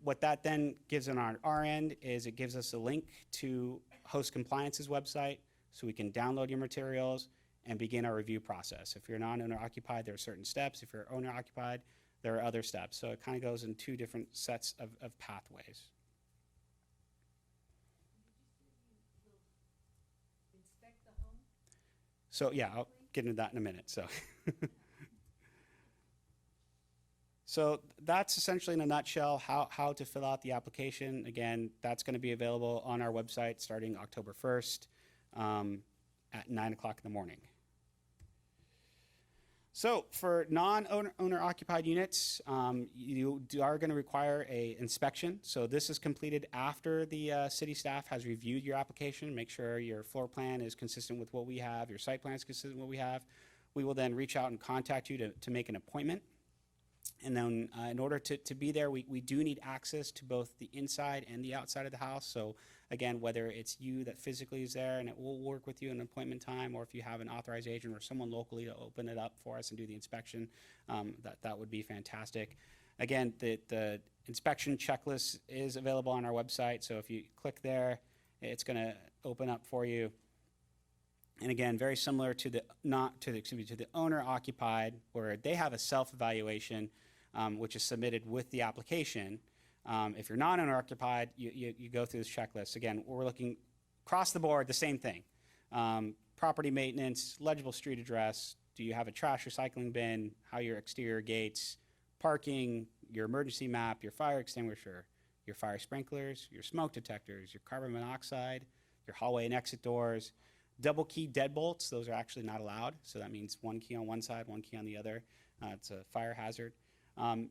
What that then gives on our end is it gives us a link to Host Compliance's website so we can download your materials and begin our review process. If you're non-owner occupied, there are certain steps. If you're owner occupied, there are other steps. So it kind of goes in two different sets of pathways. Inspect the home? So yeah, I'll get into that in a minute. So that's essentially in a nutshell how to fill out the application. Again, that's going to be available on our website starting October 1st at 9 o'clock in the morning. So for non-owner occupied units, you are going to require an inspection. So this is completed after the city staff has reviewed your application, make sure your floor plan is consistent with what we have, your site plan is consistent with what we have. We will then reach out and contact you to make an appointment. And then in order to be there, we do need access to both the inside and the outside of the house. So again, whether it's you that physically is there and it will work with you in an appointment time, or if you have an authorized agent or someone locally to open it up for us and do the inspection, that would be fantastic. Again, the inspection checklist is available on our website. So if you click there, it's going to open up for you. And again, very similar to the owner occupied, where they have a self-evaluation, which is submitted with the application. If you're non-owner occupied, you go through this checklist. Again, we're looking across the board, the same thing. Property maintenance, legible street address, do you have a trash recycling bin, how your exterior gates, parking, your emergency map, your fire extinguisher, your fire sprinklers, your smoke detectors, your carbon monoxide, your hallway and exit doors. Double key deadbolts, those are actually not allowed. So that means one key on one side, one key on the other. It's a fire hazard.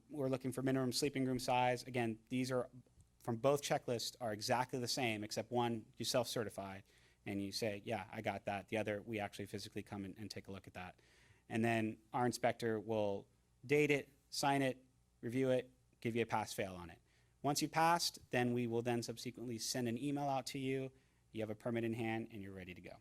We're looking for minimum sleeping room size. Again, these are from both checklists are exactly the same, except one you self-certify and you say, yeah, I got that. The other, we actually physically come and take a look at that. And then our inspector will date it, sign it, review it, give you a pass-fail on it. Once you passed, then we will then subsequently send an email out to you. You have a permit in hand and you're ready to go.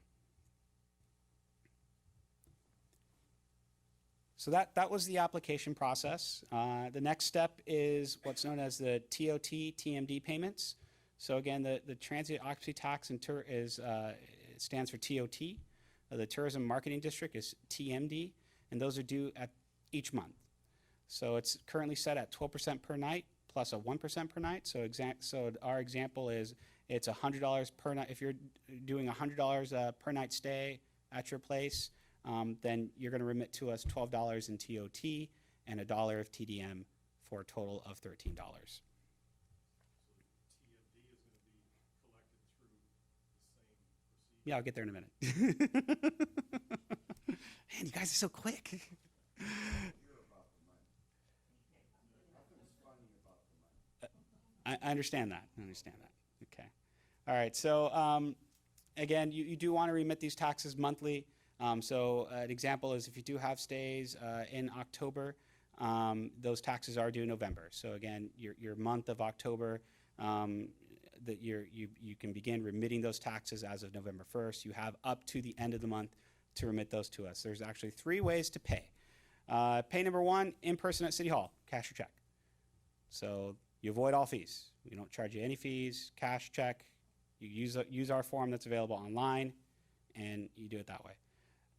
So that was the application process. The next step is what's known as the TOT, TMD payments. So again, the Transient Occupancy Tax and it stands for TOT. The Tourism Marketing District is TMD, and those are due at each month. So it's currently set at 12% per night plus a 1% per night. So our example is it's $100 per night. If you're doing $100 per night stay at your place, then you're going to remit to us $12 in TOT and $1 of TDM for a total of $13. TMD is going to be collected through the same procedure. Yeah, I'll get there in a minute. Man, you guys are so quick. Hear about the money. Nothing's funny about the money. I understand that. I understand that. Okay. All right. So again, you do want to remit these taxes monthly. So an example is if you do have stays in October, those taxes are due in November. So again, your month of October, that you can begin remitting those taxes as of November 1st. You have up to the end of the month to remit those to us. There's actually 3 ways to pay. Pay number 1, in person at City Hall, cash or check. So you avoid all fees. We don't charge you any fees, cash, check. You use our form that's available online, and you do it that way.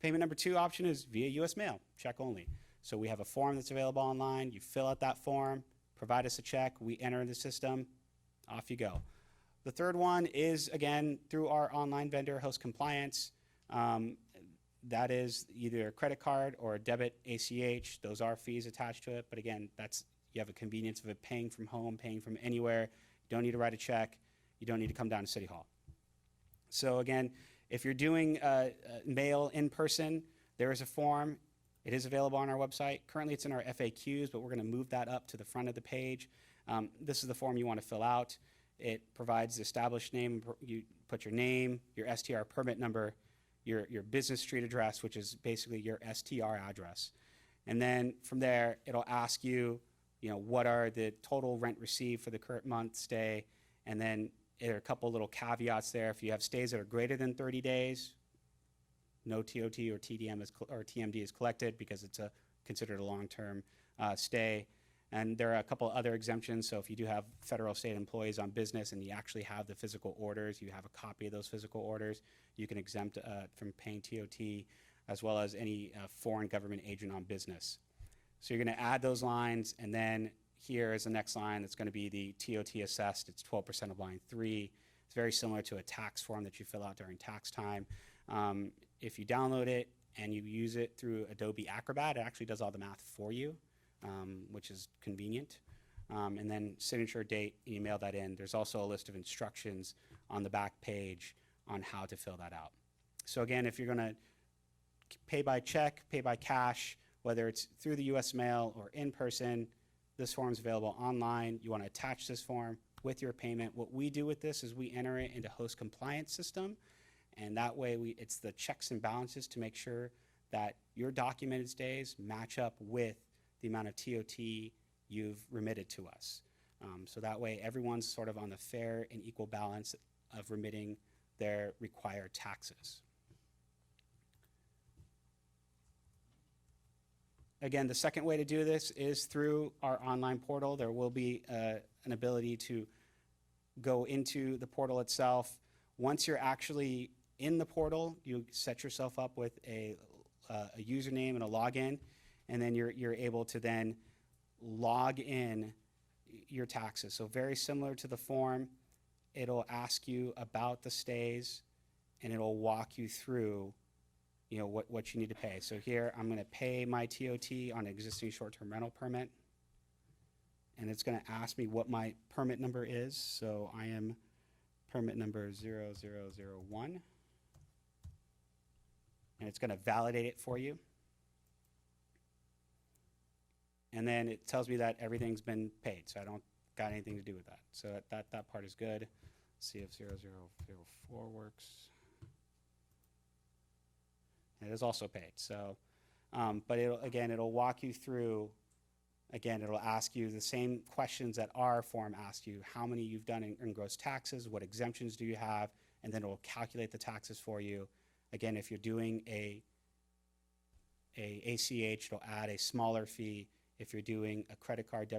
Payment number 2 option is via U.S. mail, check only. So we have a form that's available online. You fill out that form, provide us a check, we enter in the system, off you go. The third one is, again, through our online vendor, Host Compliance. That is either a credit card or a debit ACH. Those are fees attached to it, but again, you have a convenience of it paying from home, paying from anywhere. You don't need to write a check. You don't need to come down to City Hall. So again, if you're doing mail in person, there is a form. It is available on our website. Currently, it's in our FAQs, but we're going to move that up to the front of the page. This is the form you want to fill out. It provides the established name. You put your name, your STR permit number, your business street address, which is basically your STR address. And then from there, it'll ask you, what are the total rent received for the current month stay, and then There are a couple little caveats there. If you have stays that are greater than 30 days, no TOT or TMD is collected because it's considered a long-term stay. And there are a couple other exemptions. So if you do have federal state employees on business and you actually have the physical orders, you have a copy of those physical orders, you can exempt from paying TOT, as well as any foreign government agent on business. So you're going to add those lines, and then here is the next line that's going to be the TOT assessed. It's 12% of line 3. It's very similar to a tax form that you fill out during tax time. If you download it and you use it through Adobe Acrobat, it actually does all the math for you, which is convenient. And then signature date, you mail that in. There's also a list of instructions on the back page on how to fill that out. So again, if you're going to pay by check, pay by cash, whether it's through the US mail or in person, this form is available online. You want to attach this form with your payment. What we do with this is we enter it into host compliance system, and that way it's the checks and balances to make sure that your documented stays match up with the amount of TOT you've remitted to us. So that way everyone's sort of on the fair and equal balance of remitting their required taxes. Again, the second way to do this is through our online portal. There will be an ability to go into the portal itself. Once you're actually in the portal, you set yourself up with a username and a login, and then you're able to then log in your taxes. So very similar to the form, it'll ask you about the stays, and it'll walk you through what you need to pay. So here, I'm going to pay my TOT on an existing short-term rental permit, and it's going to ask me what my permit number is. So I am permit number 0001, and it's going to validate it for you. And then it tells me that everything's been paid, so I don't got anything to do with that. So that part is good. Let's see if 0004 works. It is also paid. So, but it'll walk you through. Again, it'll ask you the same questions that our form asked you: how many you've done in gross taxes, what exemptions do you have, and then it'll calculate the taxes for you. Again, if you're doing a ACH, it'll add a smaller fee. If you're doing a credit card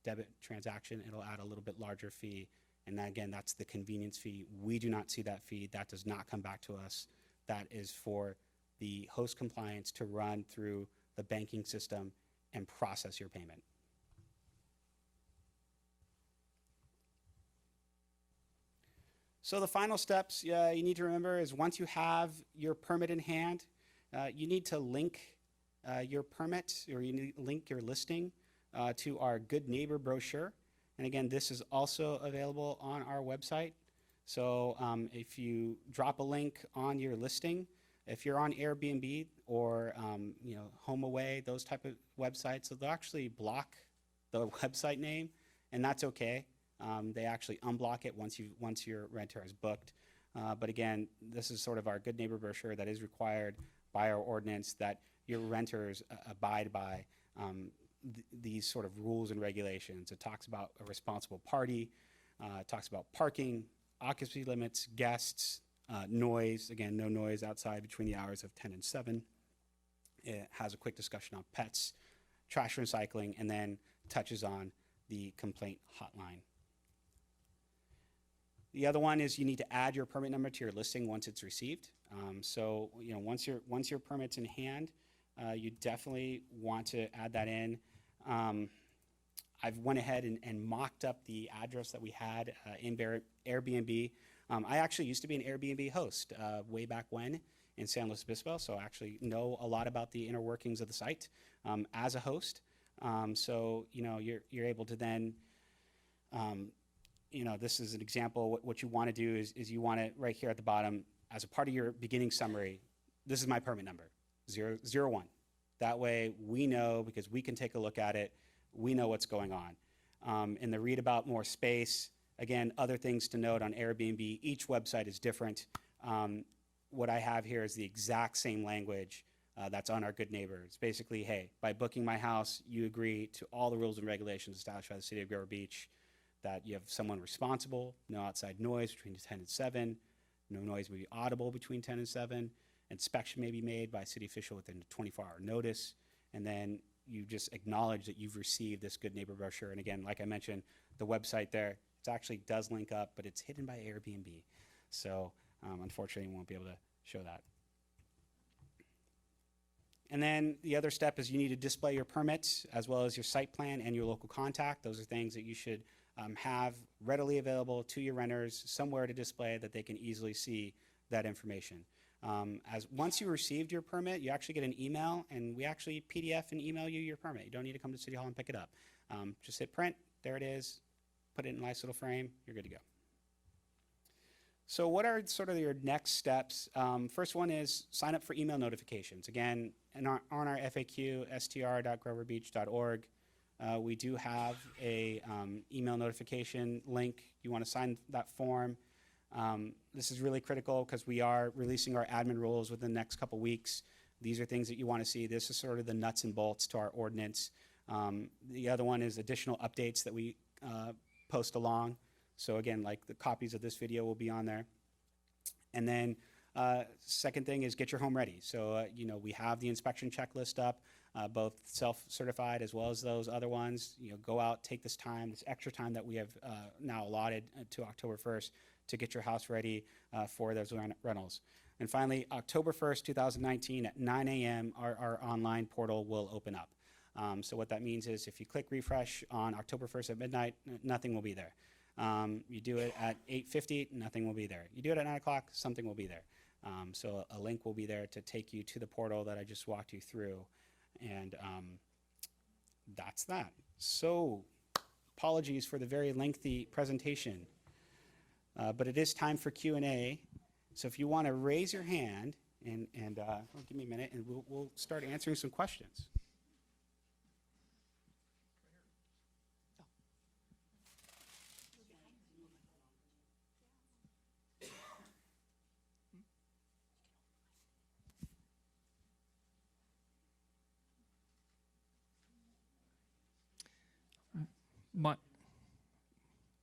debit transaction, it'll add a little bit larger fee. And then again, that's the convenience fee. We do not see that fee. That does not come back to us. That is for the host compliance to run through the banking system and process your payment. So the final steps you need to remember is once you have your permit in hand, you need to link your permit, or you need to link your listing to our Good Neighbor brochure. And again, this is also available on our website. So if you drop a link on your listing, if you're on Airbnb or HomeAway, those type of websites, so they'll actually block the website name, and that's okay. They actually unblock it once your renter has booked. But again, this is sort of our Good Neighbor brochure that is required by our ordinance that your renters abide by these sort of rules and regulations. It talks about a responsible party, it talks about parking, occupancy limits, guests, noise, again, no noise outside between the hours of 10 and 7. It has a quick discussion on pets, trash recycling, and then touches on the complaint hotline. The other one is you need to add your permit number to your listing once it's received. So once your permit's in hand, you definitely want to add that in. I've went ahead and mocked up the address that we had in Airbnb. I actually used to be an Airbnb host way back when in San Luis Obispo, so I actually know a lot about the inner workings of the site as a host. So you're able to then, this is an example. What you want to do is you want to, right here at the bottom, as a part of your beginning summary, this is my permit number, 001. That way we know, because we can take a look at it, we know what's going on. In the read about more space, again, other things to note on Airbnb, each website is different. What I have here is the exact same language that's on our Good Neighbor. It's basically, hey, by booking my house, you agree to all the rules and regulations established by the City of Grover Beach. that you have someone responsible, no outside noise between 10 and 7, no noise will be audible between 10 and 7, inspection may be made by a city official within a 24-hour notice, and then you just acknowledge that you've received this good neighbor brochure. And again, like I mentioned, the website there, it actually does link up, but it's hidden by Airbnb. So unfortunately, we won't be able to show that. And then the other step is you need to display your permits as well as your site plan and your local contact. Those are things that you should have readily available to your renters, somewhere to display that they can easily see that information. As once you received your permit, you actually get an email, and we actually PDF and email you your permit. You don't need to come to City Hall and pick it up. Just hit print, there it is, put it in a nice little frame, you're good to go. So what are sort of your next steps? First one is sign up for email notifications. Again, on our FAQ, str.groverbeach.org, we do have a email notification link. You want to sign that form. This is really critical because we are releasing our admin rules within the next couple weeks. These are things that you want to see. This is sort of the nuts and bolts to our ordinance. The other one is additional updates that we post along. So again, like the copies of this video will be on there. And then second thing is get your home ready. So, we have the inspection checklist up, both self-certified as well as those other ones. Go out, take this time, this extra time that we have now allotted to October 1st to get your house ready for those rentals. And finally, October 1st, 2019 at 9 a.m., our online portal will open up. So what that means is if you click refresh on October 1st at midnight, nothing will be there. You do it at 8:50, nothing will be there. You do it at 9 o'clock, something will be there. So a link will be there to take you to the portal that I just walked you through. And that's that. So apologies for the very lengthy presentation, but it is time for Q&A. So if you want to raise your hand and give me a minute, and we'll start answering some questions.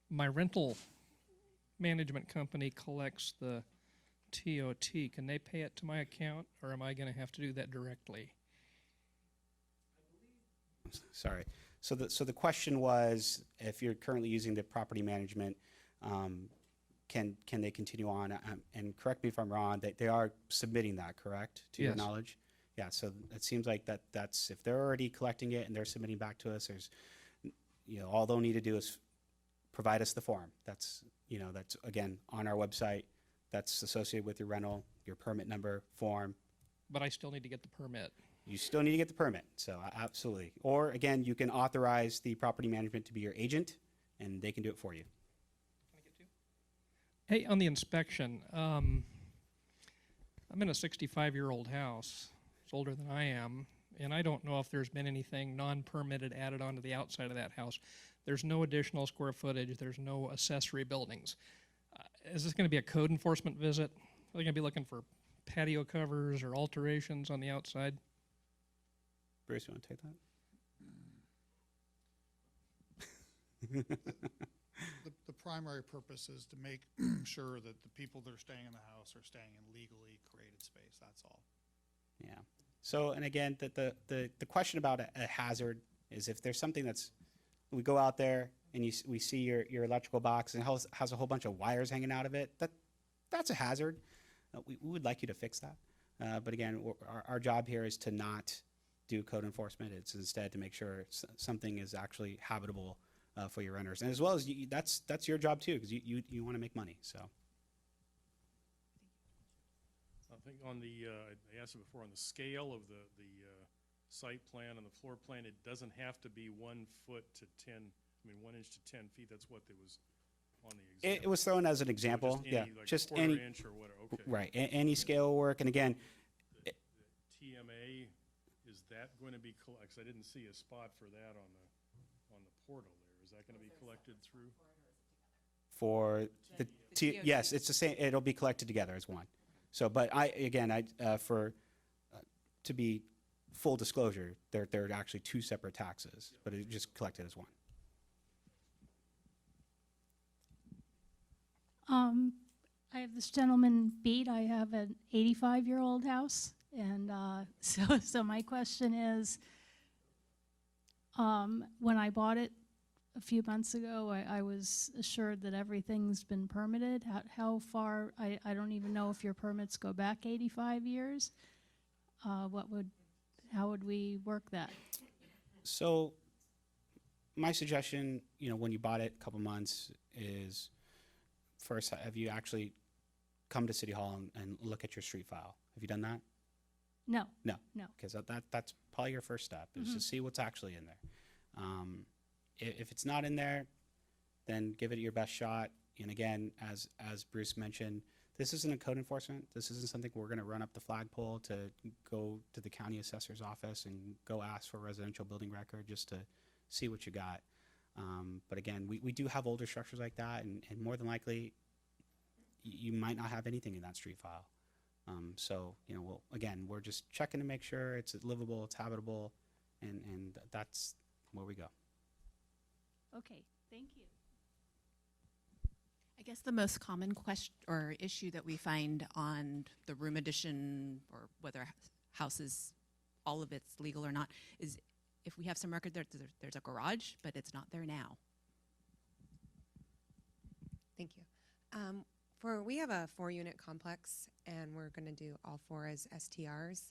My rental management company collects the TOT. Can they pay it to my account, or am I going to have to do that directly? Sorry. So the question was, if you're currently using the property management, can they continue on? And correct me if I'm wrong, they are submitting that, correct? To your Yes. knowledge? Yeah, so it seems like that's, if they're already collecting it and they're submitting back to us, there's, all they'll need to do is provide us the form. That's again, on our website. That's associated with your rental, your permit number, form. But I still need to get the permit. You still need to get the permit, so absolutely. Or again, you can authorize the property management to be your agent, and they can do it for you. Can I get two? Hey, on the inspection, I'm in a 65-year-old house. It's older than I am, and I don't know if there's been anything non-permitted added onto the outside of that house. There's no additional square footage. There's no accessory buildings. Is this going to be a code enforcement visit? Are they going to be looking for patio covers or alterations on the outside? Bruce, you want to take that? The primary purpose is to make sure that the people that are staying in the house are staying in legally created space, that's all. Yeah. So, and again, the question about a hazard is if there's something we go out there and we see your electrical box and it has a whole bunch of wires hanging out of it, that's a hazard. We would like you to fix that. But again, our job here is to not do code enforcement. It's instead to make sure something is actually habitable for your renters. And as well as that's your job too, because you want to make money. So. I think on I asked it before, on the scale of the site plan and the floor plan, it doesn't have to be 1 foot to 1 inch to 10 feet. That's what there was on the example. It was thrown as an example. So just any, like just quarter any inch or whatever. Okay. right. Any scale will work. And again, The TMA, is that going to be because I didn't see a spot for that on the portal there. Is that going to be collected through? for yes, it's the same. It'll be collected together as one. So, but to be full disclosure, they're actually two separate taxes, but it's just collected as one. I have this gentleman beat. I have an 85-year-old house, and so my question is, when I bought it a few months ago, I was assured that everything's been permitted. How far? I don't even know if your permits go back 85 years. How would we work that? So my suggestion, when you bought it a couple months, is first, have you actually come to City Hall and look at your street file? Have you done that? No. No. No. Because that's probably your first step, is to see what's actually in there. If it's not in there, then give it your best shot. And again, as Bruce mentioned, this isn't a code enforcement. This isn't something we're going to run up the flagpole to go to the county assessor's office and go ask for a residential building record just to see what you got. But again, we do have older structures like that, and more than likely, you might not have anything in that street file. So, we're just checking to make sure it's livable, it's habitable, and that's where we go. Okay. Thank you. I guess the most common question or issue that we find on the room addition, or whether houses, all of it's legal or not, is if we have some record there's a garage, but it's not there now. Thank you. We have a 4-unit complex, and we're going to do all 4 as STRs.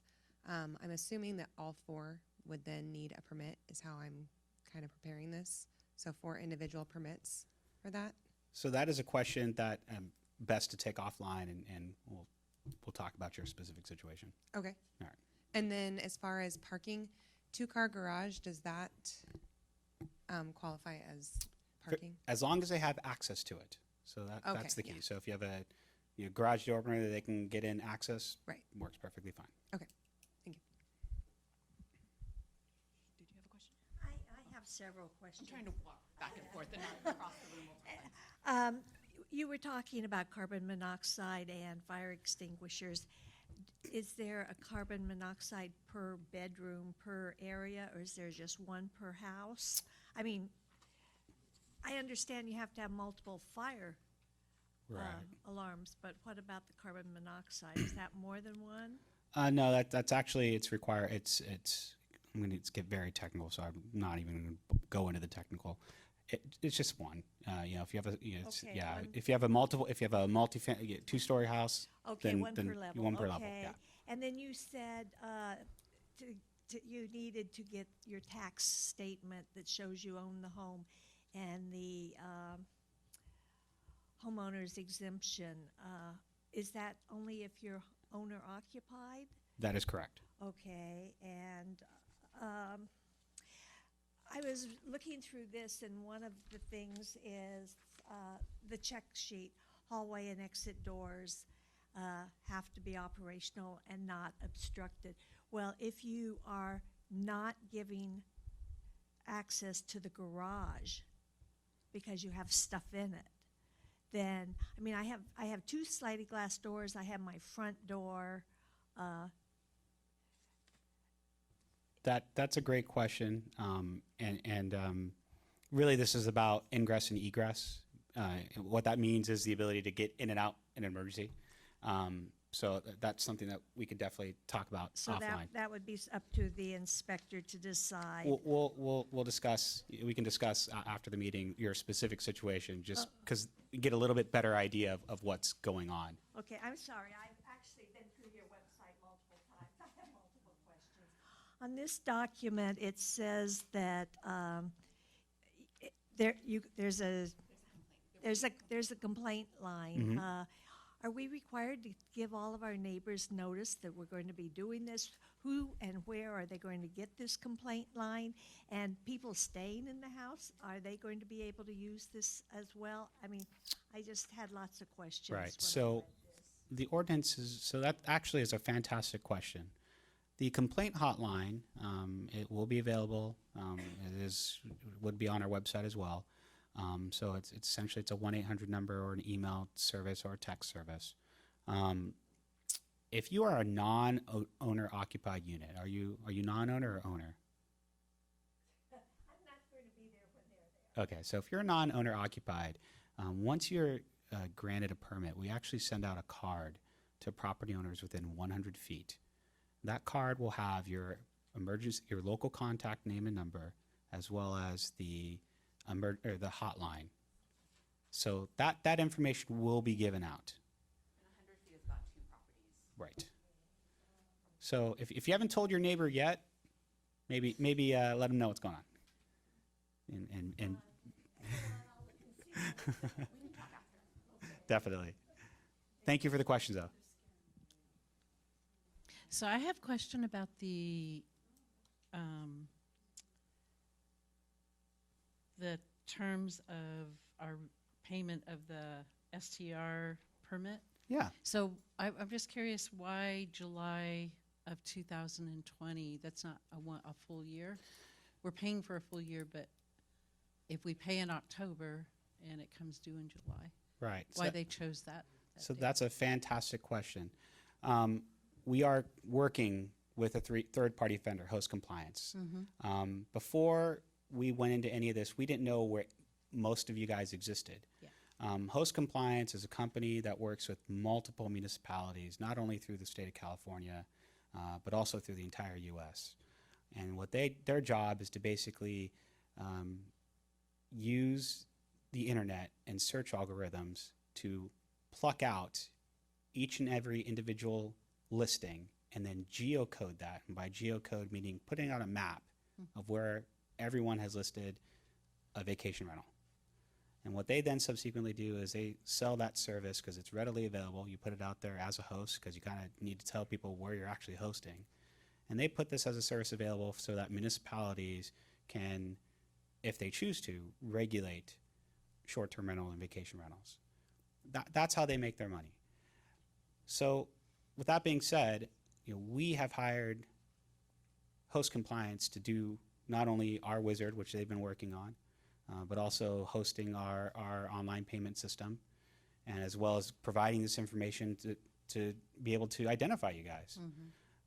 I'm assuming that all 4 would then need a permit, is how I'm kind of preparing this. So 4 individual permits for that. So that is a question that best to take offline, and we'll talk about your specific situation. Okay. All right. And then as far as parking, 2-car garage, does that qualify as parking? As long as they have access to it. So that's the key. Yeah. So if you have a garage door opener that they can get in access, Right. works perfectly fine. Okay. Thank you. Did you have a question? I have several I'm questions. trying to walk back and forth and not cross the room multiple times. You were talking about carbon monoxide and fire extinguishers. Is there a carbon monoxide per bedroom, per area, or is there just one per house? I mean, I understand you have to have multiple fire alarms, but what about the carbon monoxide? Is that more than one? No, that's actually, it's required. I'm going to get very technical, so I'm not even going to go into the technical. It's just one. If you have Okay, if you have a multi-family 2-story house, Okay, then one per level. one per Okay. level. Yeah. And then you said you needed to get your tax statement that shows you own the home, and the homeowner's exemption. Is that only if you're owner occupied? That is correct. Okay, and I was looking through this, and one of the things is the check sheet. Hallway and exit doors have to be operational and not obstructed. Well, if you are not giving access to the garage because you have stuff in it, then, I mean, I have 2 sliding glass doors. I have my front door. That's a great question, and really this is about ingress and egress. What that means is the ability to get in and out in an emergency. So that's something that we could definitely talk about So offline. that would be up to the inspector to decide. We'll discuss. We can discuss after the meeting your specific situation, just because you get a little bit better idea of what's going on. Okay, I'm sorry. I've actually been through your website multiple times. I have multiple questions. On this document, it says that there's a complaint line. Are we required to give all of our neighbors notice that we're going to be doing this? Who and where are they going to get this complaint line? And people staying in the house, are they going to be able to use this as well? I mean, I just had lots of questions. Right. when I So read this. the ordinance is, so that actually is a fantastic question. The complaint hotline, it will be available. Would be on our website as well. So it's essentially it's a 1-800 number or an email service or a text service. If you are a non-owner occupied unit, are you non-owner or owner? I'm not going to be there when they're there. Okay, so if you're a non-owner occupied, once your granted a permit, we actually send out a card to property owners within 100 feet. That card will have your local contact name and number, as well as the hotline. So that information will be given out. And 100 feet has got 2 properties. Right. So if you haven't told your neighbor yet, maybe let them know what's going on. And definitely. Thank you for the questions, though. So I have a question about the terms of our payment of the STR permit. Yeah. So I'm just curious why July of 2020, that's not a full year? We're paying for a full year, but if we pay in October and it comes due in July, Right. why they chose that? So date? that's a fantastic question. We are working with a third-party vendor, Host Compliance. Before we went into any of this, we didn't know where most of you guys existed. Yeah. Host Compliance is a company that works with multiple municipalities, not only through the state of California, but also through the entire U.S. And what their job is to basically use the internet and search algorithms to pluck out each and every individual listing and then geocode that. And by geocode, meaning putting out a map of where everyone has listed a vacation rental. And what they then subsequently do is they sell that service because it's readily available. You put it out there as a host because you kind of need to tell people where you're actually hosting. And they put this as a service available so that municipalities can, if they choose to, regulate short-term rental and vacation rentals. That's how they make their money. So with that being said, we have hired Host Compliance to do not only our wizard, which they've been working on, but also hosting our online payment system, and as well as providing this information to be able to identify you guys.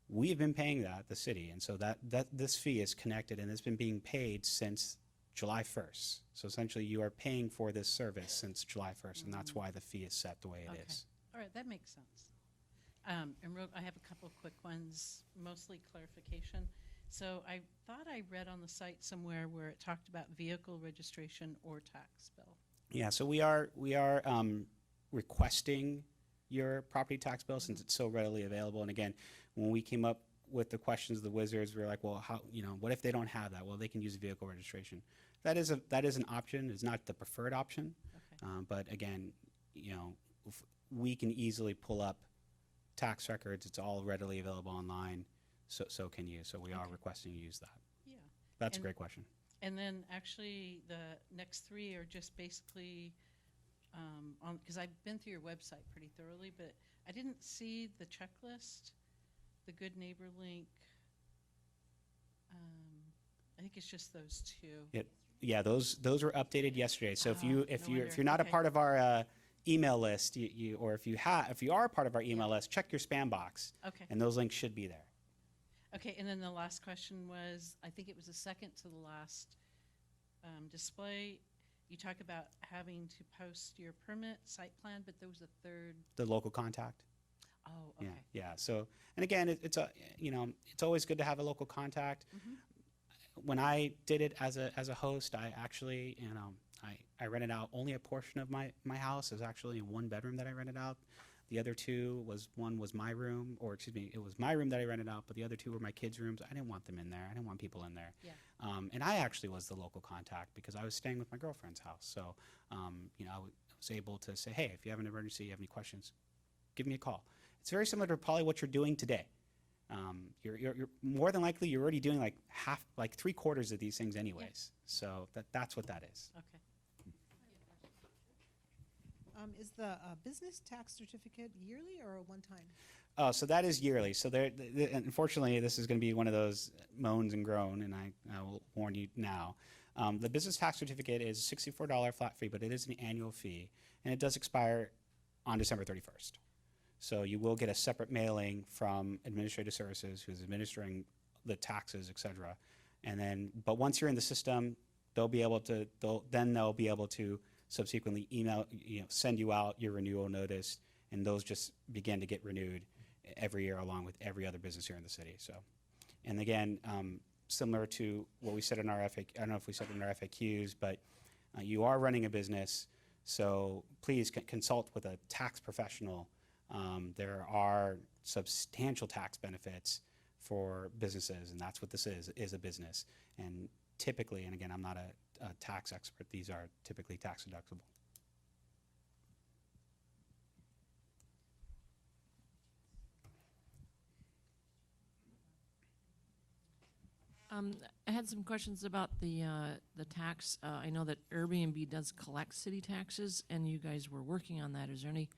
We've been paying that, the city, and so that this fee is connected, and it's been being paid since July 1st. So essentially, you are paying for this service since July 1st, and that's why the fee is set the way it is. All right, that makes sense. And I have a couple of quick ones, mostly clarification. So I thought I read on the site somewhere where it talked about vehicle registration or tax bill. Yeah, so we are requesting your property tax bill since it's so readily available. And again, when we came up with the questions of the wizards, we were like, well, how, what if they don't have that? Well, they can use vehicle registration. That is an option. It's not the preferred option. Okay. But again, if we can easily pull up tax records. It's all readily available online. So can you. So we are requesting you use that. Yeah. That's a And- great question. And then actually the next 3 are just basically because I've been through your website pretty thoroughly, but I didn't see the checklist, the Good Neighbor link. I think it's just those 2. Yeah, those were updated yesterday. So if No you're wonder. not a Okay. part of our email list, or if you are a part of our email list, check your spam box, Okay. and those links should be there. Okay, and then the last question was, I think it was the second to the last display. You talk about having to post your permit, site plan, but there was a third. The local contact. Oh, okay. Yeah. So, and again, it's always good to have a local contact. When I did it as a host, I actually, I rented out only a portion of my house. It was actually one bedroom that I rented out. The other 2 one was my room, or excuse me, it was my room that I rented out, but the other 2 were my kids' rooms. I didn't want them in there. I didn't want people in there. Yeah. And I actually was the local contact because I was staying with my girlfriend's house. So, I was able to say, hey, if you have an emergency, you have any questions, give me a call. It's very similar to probably what you're doing today. You're more than likely you're already doing like 3/4 of these things anyways. So that's what that is. Okay. Is the business tax certificate yearly or a one-time? Oh, so that is yearly. So unfortunately, this is going to be one of those moans and groan, and I will warn you now. The business tax certificate is $64 flat fee, but it is an annual fee, and it does expire on December 31st. So you will get a separate mailing from Administrative Services, who's administering the taxes, et cetera. And then, but once you're in the system, they'll be able to subsequently send you out your renewal notice, and those just begin to get renewed every year along with every other business here in the city. So, and again, similar to what we said in our FAQ, I don't know if we said it in our FAQs, but you are running a business, so please consult with a tax professional. There are substantial tax benefits for businesses, and that's what this is a business. And typically, and again, I'm not a tax expert, these are typically tax deductible. I had some questions about the tax. I know that Airbnb does collect city taxes, and you guys were working on that. Is there any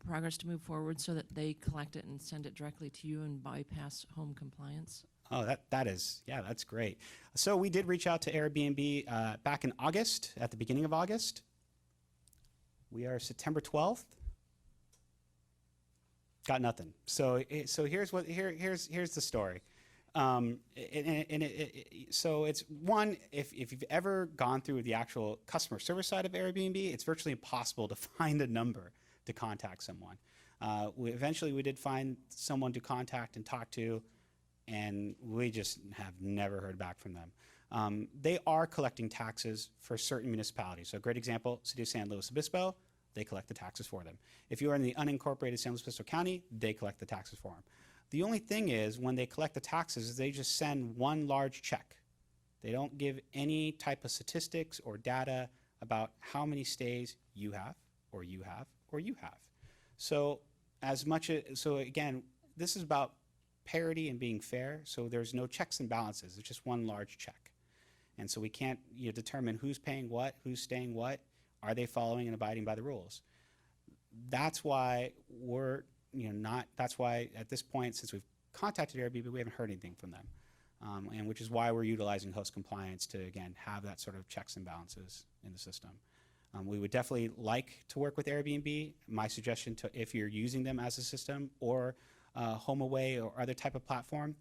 progress to move forward so that they collect it and send it directly to you and bypass home compliance? Oh, that's great. So we did reach out to Airbnb back in August, at the beginning of August. We are September 12th. Got nothing. So here's the story. So it's one, if you've ever gone through the actual customer service side of Airbnb, it's virtually impossible to find a number to contact someone. Eventually we did find someone to contact and talk to, and we just have never heard back from them. They are collecting taxes for certain municipalities. So a great example, City of San Luis Obispo, they collect the taxes for them. If you are in the unincorporated San Luis Obispo County, they collect the taxes for them. The only thing is, when they collect the taxes, they just send one large check. They don't give any type of statistics or data about how many stays you have, or you have, or you have. So again, this is about parity and being fair, so there's no checks and balances. It's just one large check. And so we can't determine who's paying what, who's staying what, are they following and abiding by the rules. That's why that's why at this point, since we've contacted Airbnb, we haven't heard anything from them. And which is why we're utilizing host compliance to, again, have that sort of checks and balances in the system. We would definitely like to work with Airbnb. My suggestion, if you're using them as a system or HomeAway or other type of platform,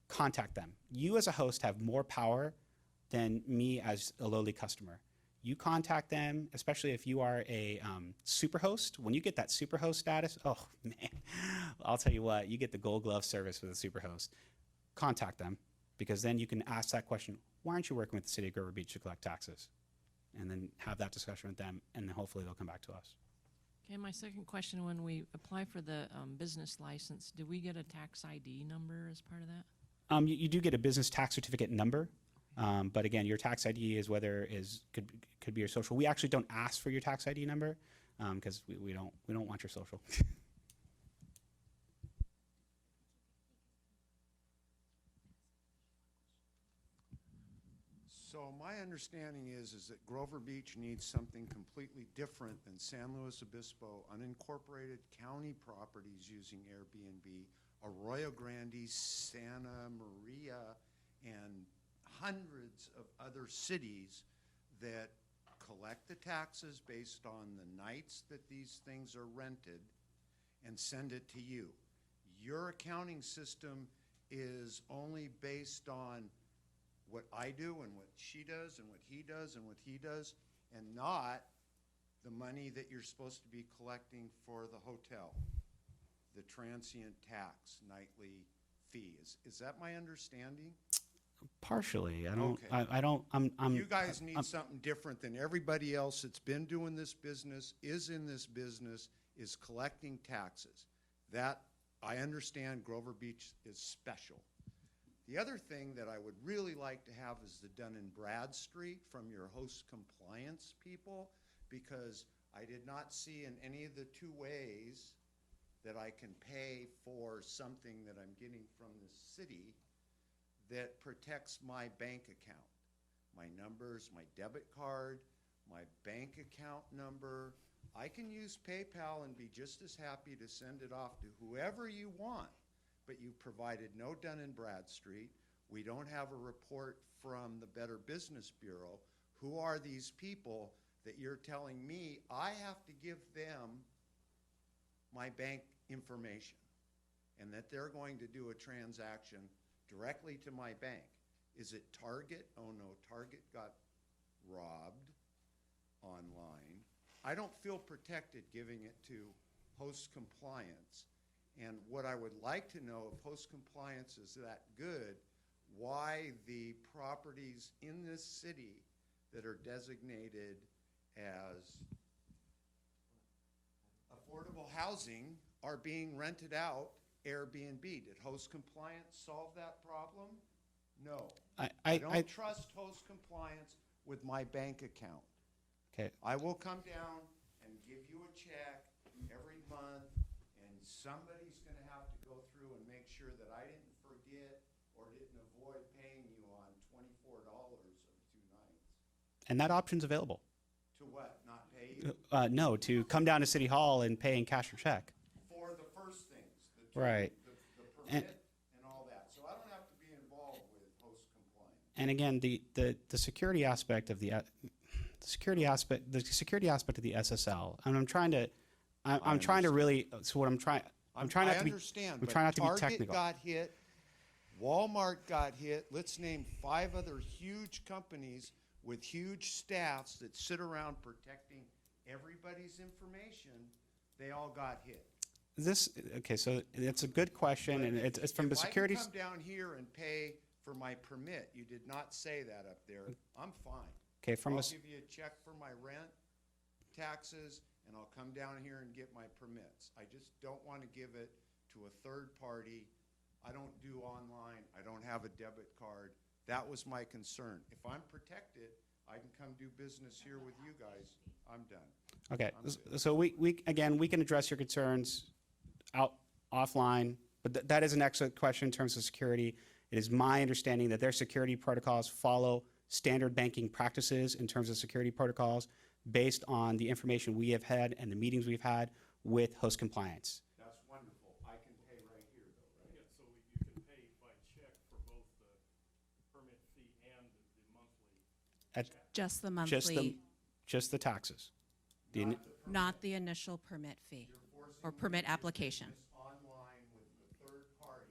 contact them. You as a host have more power than me as a lowly customer. You contact them, especially if you are a superhost. When you get that superhost status, oh man, I'll tell you what, you get the gold glove service with a superhost. Contact them, because then you can ask that question, why aren't you working with the City of Grover Beach to collect taxes? And then have that discussion with them, and then hopefully they'll come back to us. Okay, my second question, when we apply for the business license, do we get a tax ID number as part of that? You do get a business tax certificate number. But again, your tax ID is could be your social. We actually don't ask for your tax ID number because we don't want your social. So my understanding is that Grover Beach needs something completely different than San Luis Obispo unincorporated county properties using Airbnb, Arroyo Grande, Santa Maria, and hundreds of other cities that collect the taxes based on the nights that these things are rented and send it to you. Your accounting system is only based on what I do and what she does and what he does and what he does, and not the money that you're supposed to be collecting for the hotel, the transient tax, nightly fee. Is that my understanding? Partially. Okay. You guys need something different than everybody else that's been doing this business, is in this business, is collecting taxes. That, I understand Grover Beach is special. The other thing that I would really like to have is the Dun & Bradstreet from your host compliance people, because I did not see in any of the two ways that I can pay for something that I'm getting from the city that protects my bank account. My numbers, my debit card, my bank account number. I can use PayPal and be just as happy to send it off to whoever you want, but you provided no Dun & Bradstreet. We don't have a report from the Better Business Bureau. Who are these people that you're telling me I have to give them my bank information and that they're going to do a transaction directly to my bank? Is it Target? Oh no, Target got robbed. online. I don't feel protected giving it to host compliance. And what I would like to know, if host compliance is that good, why the properties in this city that are designated as affordable housing are being rented out Airbnb. Did host compliance solve that problem? No. I don't trust host compliance with my bank account. Okay. I will come down and give you a check every month, and somebody's gonna have to go through and make sure that I didn't forget or didn't avoid paying you on $24 of 2 nights. And that option's available. To what, not pay you? No, to come down to City Hall and pay in cash or check. For the first things, the Right. the permit and all that. So I don't have to be involved with host compliance. And again, the security aspect of the security aspect of the SSL. And I'm trying to really. So what I'm trying not I to be. understand, I'm but trying not to be Target technical. got hit, Walmart got hit. Let's name 5 other huge companies with huge staffs that sit around protecting everybody's information. They all got hit. Okay, so it's a good question, and it's from the security. If I can come down here and pay for my permit, you did not say that up there, I'm fine. Okay, from I'll a give you a check for my rent, taxes, and I'll come down here and get my permits. I just don't want to give it to a third party. I don't do online. I don't have a debit card. That was my concern. If I'm protected, I can come do business here with you guys. I'm done. Okay, I'm good. so we can address your concerns offline, but that is an excellent question in terms of security. It is my understanding that their security protocols follow standard banking practices in terms of security protocols based on the information we have had and the meetings we've had with host compliance. That's wonderful. I can pay right here though, right? Yeah, so you can pay by check for both the permit fee and the monthly. Just the monthly, Just the taxes. not the initial permit fee or permit application. This online with the third party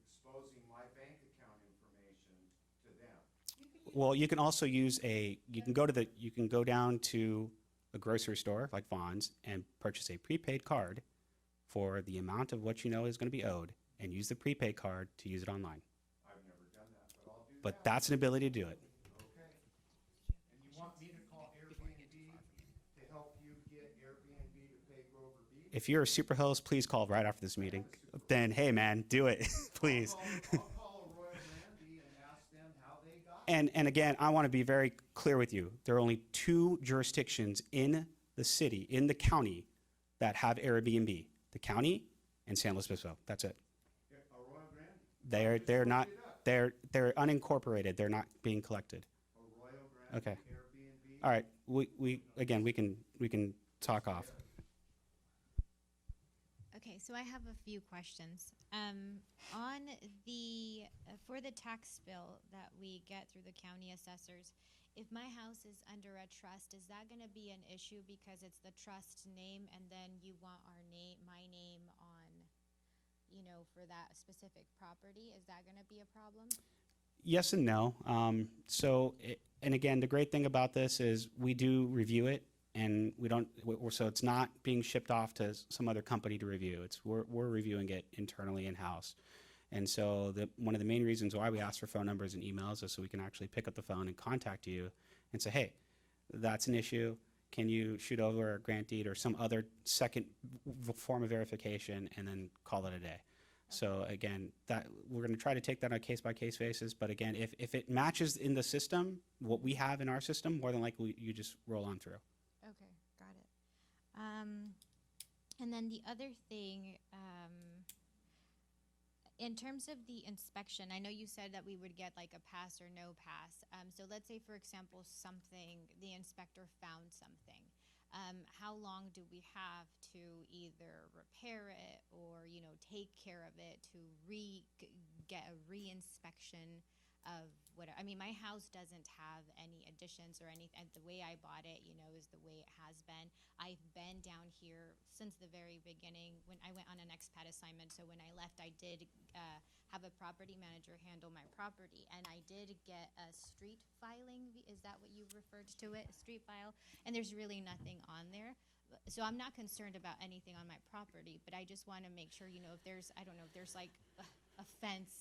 exposing my bank account information to them. Well, you can also use you can go down to a grocery store like Vaughn's and purchase a prepaid card for the amount of what you know is going to be owed and use the prepaid card to use it online. I've never done that, but I'll do that. But that's an ability to do it. Okay. And you want me to call Airbnb to help you get Airbnb to pay Grover Beach? If you're a super host, please call right after this meeting. Then, hey man, do it, please. I'll call Royal Randy and ask them how they got it. And again, I want to be very clear with you. There are only 2 jurisdictions in the city, in the county, that have Airbnb: the county and San Luis Obispo. That's it. Yeah, Royal Randy? They're not. They're unincorporated. They're not being collected. Royal Randy, Okay. Airbnb? All right. We can talk off. Okay, so I have a few questions. On the, for the tax bill that we get through the county assessors, if my house is under a trust, is that gonna be an issue because it's the trust name and then you want my name on, for that specific property? Is that gonna be a problem? Yes and no. And again, the great thing about this is we do review it, and so it's not being shipped off to some other company to review. We're reviewing it internally in-house. And so one of the main reasons why we ask for phone numbers and emails is so we can actually pick up the phone and contact you and say, hey, that's an issue. Can you shoot over a grant deed or some other second form of verification and then call it a day? So again, that we're going to try to take that on a case-by-case basis. But again, if it matches in the system, what we have in our system, more than likely you just roll on through. Okay, got it. And then the other thing, in terms of the inspection, I know you said that we would get like a pass or no pass. So let's say, for example, the inspector found something. How long do we have to either repair it or, take care of it to get a re-inspection of what, I mean, my house doesn't have any additions or anything. The way I bought it, is the way it has been. I've been down here since the very beginning when I went on an expat assignment. So when I left, I did have a property manager handle my property, and I did get a street filing. Is that what you referred to it? A street file? And there's really nothing on there. So I'm not concerned about anything on my property, but I just want to make sure, if there's, I don't know, if there's like a fence,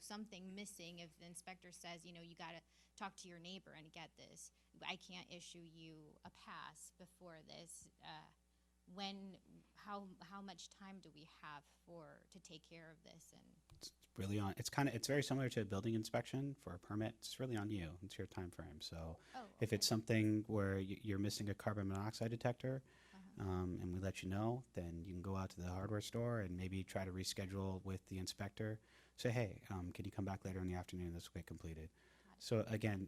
something missing, if the inspector says, you got to talk to your neighbor and get this. I can't issue you a pass before this. How much time do we have to take care of this? And It's really on. It's very similar to a building inspection for a permit. It's really on you. It's your time frame. So if it's something where you're missing a carbon monoxide detector, and we let you know, then you can go out to the hardware store and maybe try to reschedule with the inspector. Say, hey, can you come back later in the afternoon? This will get completed. So again,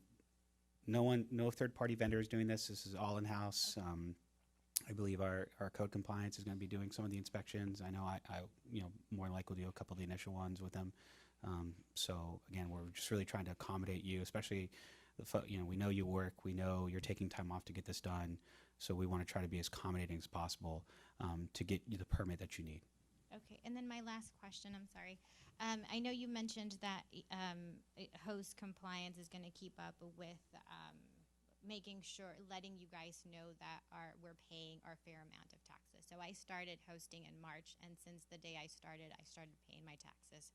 no third-party vendor is doing this. This is all in-house. I believe our code compliance is going to be doing some of the inspections. I know I more than likely will do a couple of the initial ones with them. So again, we're just really trying to accommodate you, especially we know you work, we know you're taking time off to get this done. So we want to try to be as accommodating as possible to get you the permit that you need. okay, and then my last question, I'm sorry. I know you mentioned that host compliance is going to keep up with making sure, letting you guys know that we're paying our fair amount of taxes. So I started hosting in March, and since the day I started paying my taxes.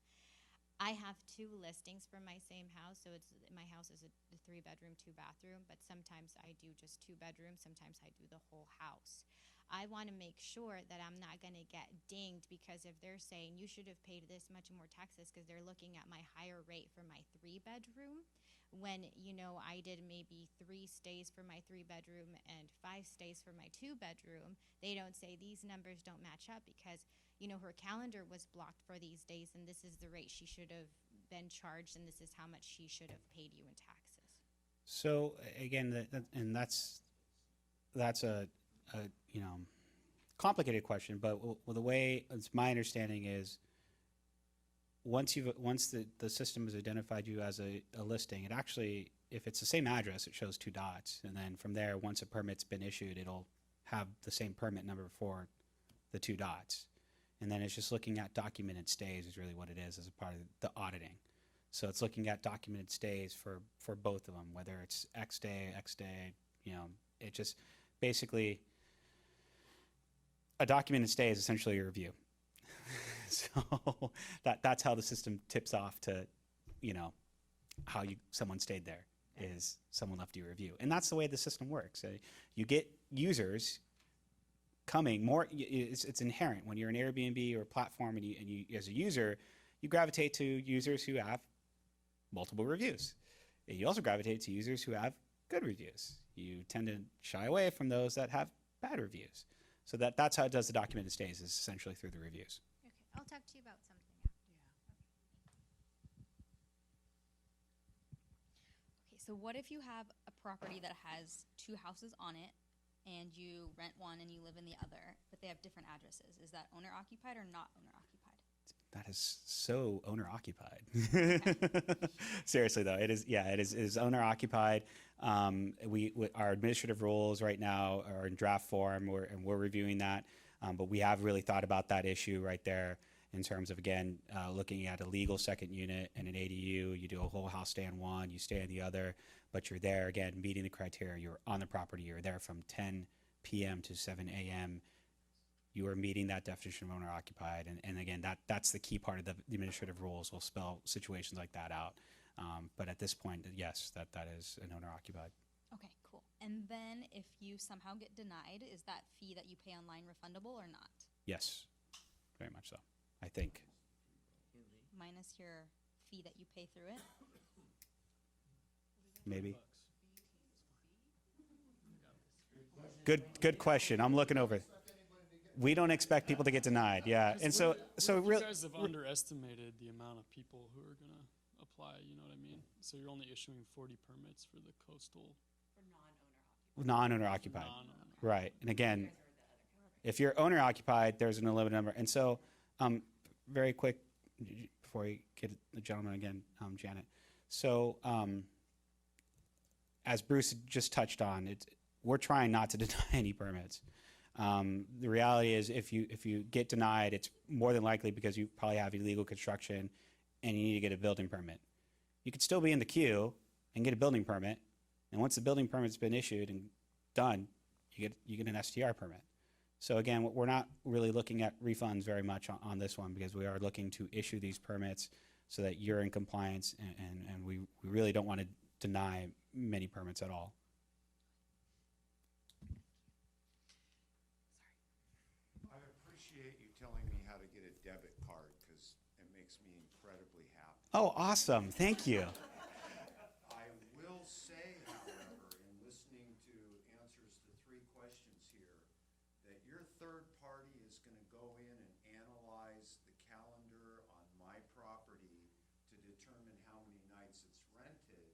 I have 2 listings for my same house, so my house is a 3-bedroom, 2-bathroom, but sometimes I do just 2 bedrooms, sometimes I do the whole house. I want to make sure that I'm not going to get dinged, because if they're saying you should have paid this much more taxes because they're looking at my higher rate for my 3-bedroom, when I did maybe 3 stays for my 3-bedroom and 5 stays for my 2-bedroom, they don't say these numbers don't match up because her calendar was blocked for these days, and this is the rate she should have been charged, and this is how much she should have paid you in taxes. So again, that's a complicated question, but the way it's my understanding is once the system has identified you as a listing, it actually, if it's the same address, it shows 2 dots, and then from there, once a permit's been issued, it'll have the same permit number for the 2 dots. And then it's just looking at documented stays is really what it is as a part of the auditing. So it's looking at documented stays for both of them, whether it's X day, it just basically, a documented stay is essentially a review. So that's how the system tips off to, how someone stayed there, is someone left you a review. And that's the way the system works. You get users coming more, it's inherent when you're an Airbnb or a platform, and you as a user, you gravitate to users who have multiple reviews. And you also gravitate to users who have good reviews. You tend to shy away from those that have bad reviews. So that's how it does the documented stays, is essentially through the reviews. Okay, I'll talk to you about something after. Okay, so what if you have a property that has 2 houses on it, and you rent one and you live in the other, but they have different addresses? Is that owner occupied or not owner occupied? That is so owner occupied. Seriously though, it is owner occupied. Our administrative rules right now are in draft form, and we're reviewing that. But we have really thought about that issue right there in terms of, again, looking at a legal second unit and an ADU. You do a whole house stay in one, you stay in the other, but you're there, again, meeting the criteria. You're on the property. You're there from 10 p.m. to 7 a.m. You are meeting that definition of owner occupied. And again, that's the key part of the administrative rules. We'll spell situations like that out. But at this point, yes, that is an owner occupied. Okay, cool. And then if you somehow get denied, is that fee that you pay online refundable or not? Yes, very much so, I think. Minus your fee that you pay through it? Maybe. Good question. I'm looking over. We don't expect people to get denied. Yeah, and so you guys have underestimated the amount of people who are gonna apply. You know what I mean? So you're only issuing 40 permits for the coastal. Non-owner occupied. Right. And again, if you're owner occupied, there's an unlimited number. And so, very quick, before we get the gentleman again, Janet. So, as Bruce just touched on, we're trying not to deny any permits. The reality is, if you get denied, it's more than likely because you probably have illegal construction and you need to get a building permit. You could still be in the queue and get a building permit, and once the building permit's been issued and done, you get an STR permit. So again, we're not really looking at refunds very much on this one, because we are looking to issue these permits so that you're in compliance, and we really don't want to deny many permits at all. I appreciate you telling me how to get a debit card, because it makes me incredibly happy. Oh, awesome. Thank you. I will say, however, in listening to answers to 3 questions here, that your third party is going to go in and analyze the calendar on my property to determine how many nights it's rented,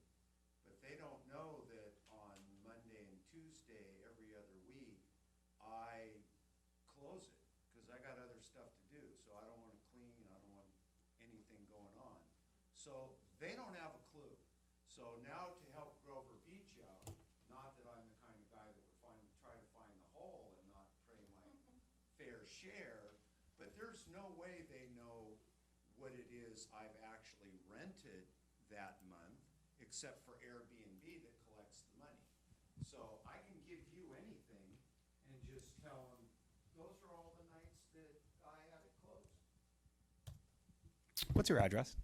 but they don't know that on Monday and Tuesday every other week, I close it, because I got other stuff to do, so I don't want to clean, I don't want anything going on. So they don't have a clue. So now, to help Grover Beach out, not that I'm the kind of guy that would try to find the hole and not pay my fair share, but there's no way they know what it is I've actually rented that month, except for Airbnb that collects the money. So I can give you anything and just tell them, those are all the nights that I have it closed. What's your address?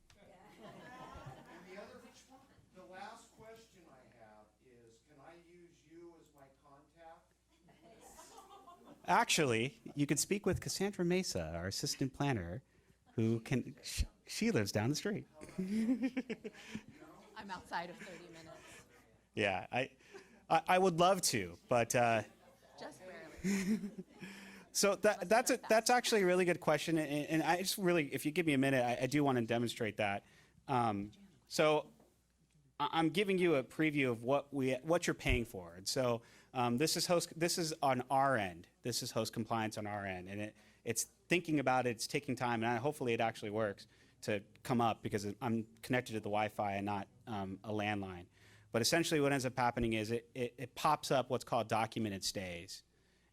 The last question I have is, can I use you as my contact? Actually, you could speak with Cassandra Mesa, our assistant planner, who can, she lives down the street. I'm outside of 30 minutes. Yeah, I would love to, but Just barely. so that's actually a really good question, and I just really, if you give me a minute, I do want to demonstrate that. So I'm giving you a preview of what you're paying for, and so this is on our end. This is host compliance on our end, and it's thinking about it. It's taking time, and hopefully it actually works to come up, because I'm connected to the Wi-Fi and not a landline. But essentially, what ends up happening is it pops up what's called documented stays,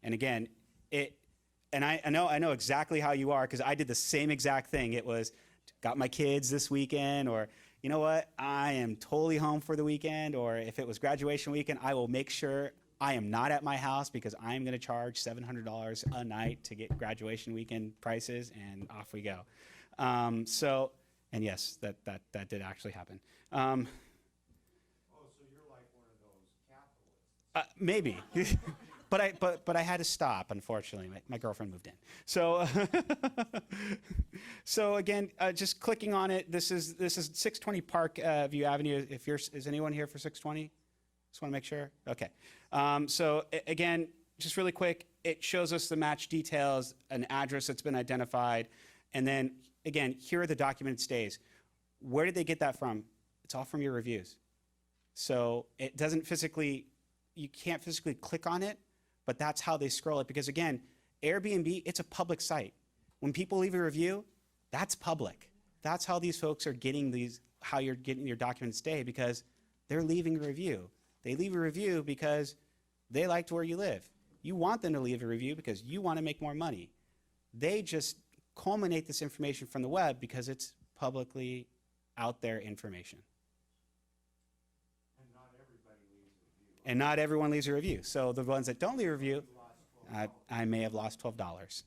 and again, I know exactly how you are, because I did the same exact thing. It was, got my kids this weekend, or you know what, I am totally home for the weekend, or if it was graduation weekend, I will make sure I am not at my house, because I'm going to charge $700 a night to get graduation weekend prices, and off we go. So, and yes, that did actually happen. Oh, so you're like one of those capitalists. Maybe. But I had to stop, unfortunately. My girlfriend moved in. So so again, just clicking on it. This is 620 Park View Avenue. Is anyone here for 620? Just want to make sure. Okay. So again, just really quick, it shows us the match details, an address that's been identified, and then again, here are the documented stays. Where did they get that from? It's all from your reviews. So it doesn't physically, you can't physically click on it, but that's how they scroll it, because again, Airbnb, it's a public site. When people leave a review, that's public. That's how these folks are getting how you're getting your documented stay, because they're leaving a review. They leave a review because they liked where you live. You want them to leave a review because you want to make more money. They just culminate this information from the web because it's publicly out there information. And not everybody leaves a review. And not everyone leaves a review. So the ones that don't leave a review, I may have lost $12.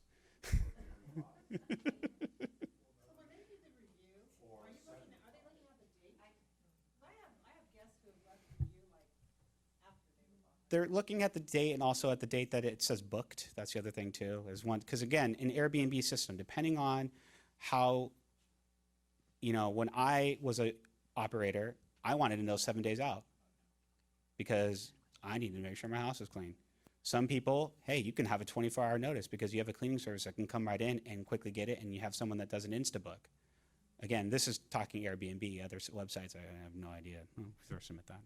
They're looking at the date, and also at the date that it says booked. That's the other thing too, is one, because again, in Airbnb system, depending on how, when I was an operator, I wanted to know 7 days out, because I needed to make sure my house was clean. Some people, hey, you can have a 24-hour notice because you have a cleaning service that can come right in and quickly get it, and you have someone that does an Instabook. Again, this is talking Airbnb. Other websites, I have no idea. Throw some at that.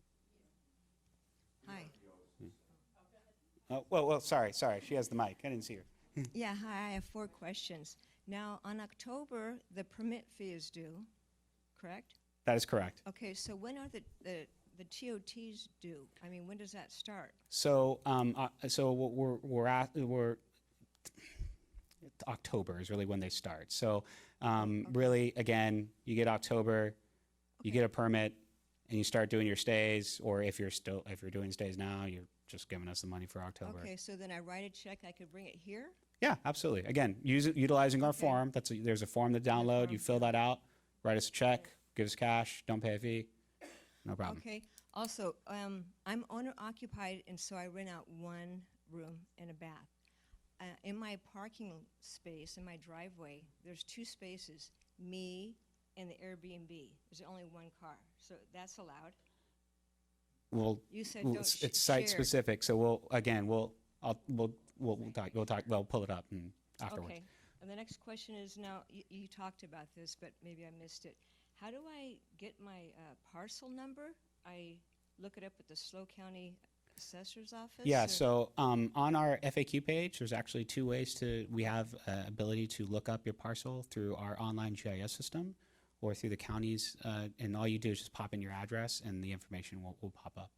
Hi. Oh, well, sorry. She has the mic. I didn't see her. Yeah, hi, I have 4 questions. Now, on October, the permit fee is due, correct? That is correct. Okay, so when are the TOTs due? I mean, when does that start? So, what we're October is really when they start. So, really, again, you get October, you get a permit, and you start doing your stays. Or if you're doing stays now, you're just giving us the money for October. Okay, so then I write a check, I could bring it here? Yeah, absolutely. Again, utilizing our form. There's a form to download. You fill that out, write us a check, give us cash, don't pay a fee, no problem. Okay, also, I'm owner occupied, and so I rent out one room and a bath. In my parking space, in my driveway, there's 2 spaces, me and the Airbnb. There's only 1 car, so that's allowed. Well, You said well, don't it's site share. specific, so we'll pull it up and afterwards. Okay, and the next question is, now, you talked about this, but maybe I missed it. How do I get my parcel number? I look it up at the SLO County Assessor's Office? Yeah, or- so on our FAQ page, there's actually 2 ways we have ability to look up your parcel through our online GIS system or through the counties, and all you do is just pop in your address and the information will pop up.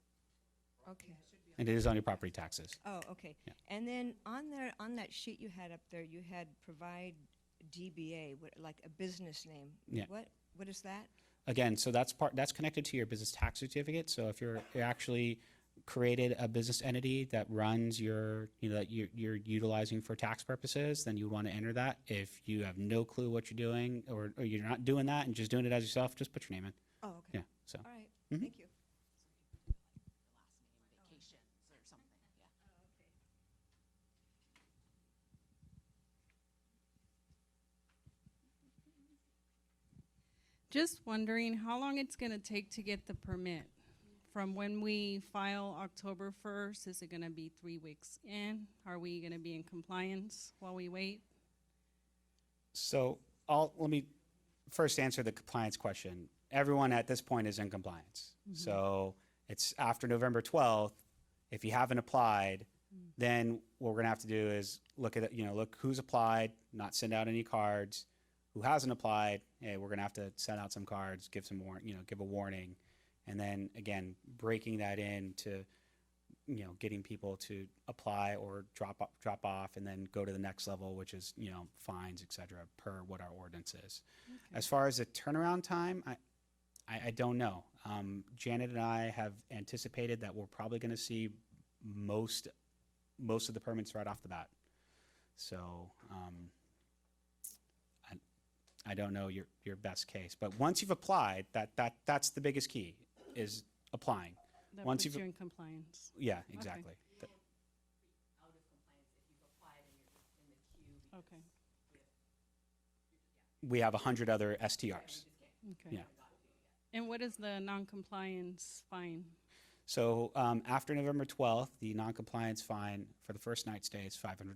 Okay. And it is on your property taxes. Oh, okay. Yeah. And then on that sheet you had up there, you had provide DBA, like a business name. Yeah. What is that? Again, so that's connected to your business tax certificate. So if you're actually created a business entity that runs that you're utilizing for tax purposes, then you want to enter that. If you have no clue what you're doing or you're not doing that and just doing it as yourself, just put your name in. Oh, okay. Yeah. So. All right. Mhm. Thank you. Just wondering how long it's going to take to get the permit. From when we file October 1st, is it going to be 3 weeks in? Are we going to be in compliance while we wait? So let me first answer the compliance question. Everyone at this point is in compliance. So it's after November 12th. If you haven't applied, then what we're gonna have to do is look who's applied, not send out any cards. Who hasn't applied, hey, we're gonna have to send out some cards, give a warning, and then again breaking that into getting people to apply or drop off and then go to the next level, which is fines, etc., per what our ordinance is. Okay. As far as the turnaround time, I don't know. Janet and I have anticipated that we're probably going to see most of the permits right off the bat. So I don't know your best case, but once you've applied, that's the biggest key is applying. That Once puts you've you in compliance. Yeah, exactly. Okay. We have 100 other STRs. Okay. Yeah. And what is the non-compliance fine? So after November 12th, the non-compliance fine for the first night stay is $500.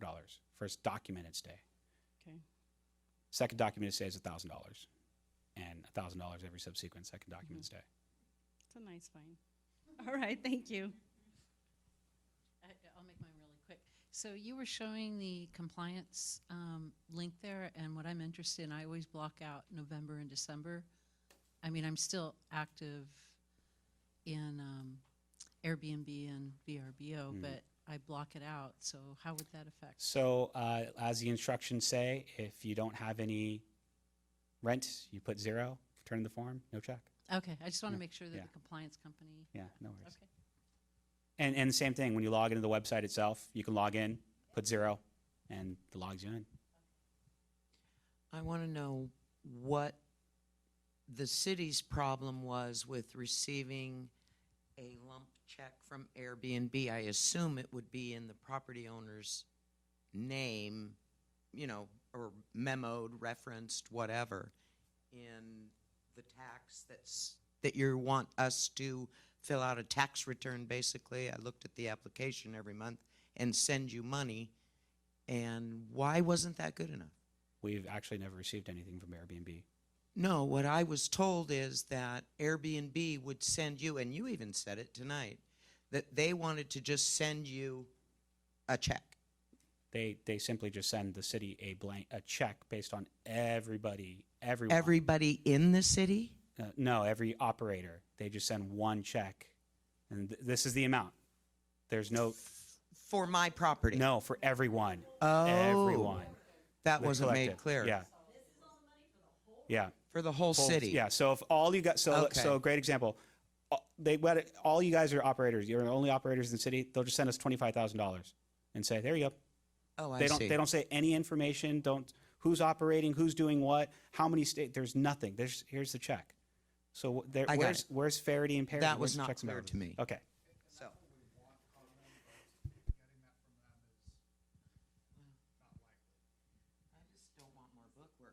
First documented stay. Okay. Second documented stay is $1,000, and $1,000 every subsequent second documented stay. It's a nice fine. All right, thank you. I'll make mine really quick. So you were showing the compliance link there, and what I'm interested in, I always block out November and December. I mean, I'm still active in Airbnb and VRBO, but I block it out. So how would that affect? So as the instructions say, if you don't have any rent, you put 0, return the form, no check. Okay, I just want to Yeah, make sure that yeah. the compliance company. Yeah, no worries. Okay. And the same thing, when you log into the website itself, you can log in, put 0, and it logs you in. I want to know what the city's problem was with receiving a lump check from Airbnb. I assume it would be in the property owner's name, or memoed, referenced, whatever, in the tax that you want us to fill out a tax return, basically. I looked at the application every month and send you money. And why wasn't that good enough? We've actually never received anything from Airbnb. No, what I was told is that Airbnb would send you, and you even said it tonight, that they wanted to just send you a check. They simply just send the city a check based on everyone. Everybody in the city? No, every operator. They just send one check, and this is the amount. There's no For my property? no for everyone. Oh. Everyone. That The wasn't made collective. clear. Yeah. Yeah. For the whole city? Yeah. So if all you got, Okay. so great example. All you guys are operators. You're the only operators in the city. They'll just send us $25,000 and say, there you go. Oh, I They don't. see. They don't say any information. Who's operating, who's doing what, how many state. There's nothing. Here's the check. So I got it. where's Faraday and Parity? That Where's was the not checks and clear balances? to me. Okay. So. I just don't want more book work.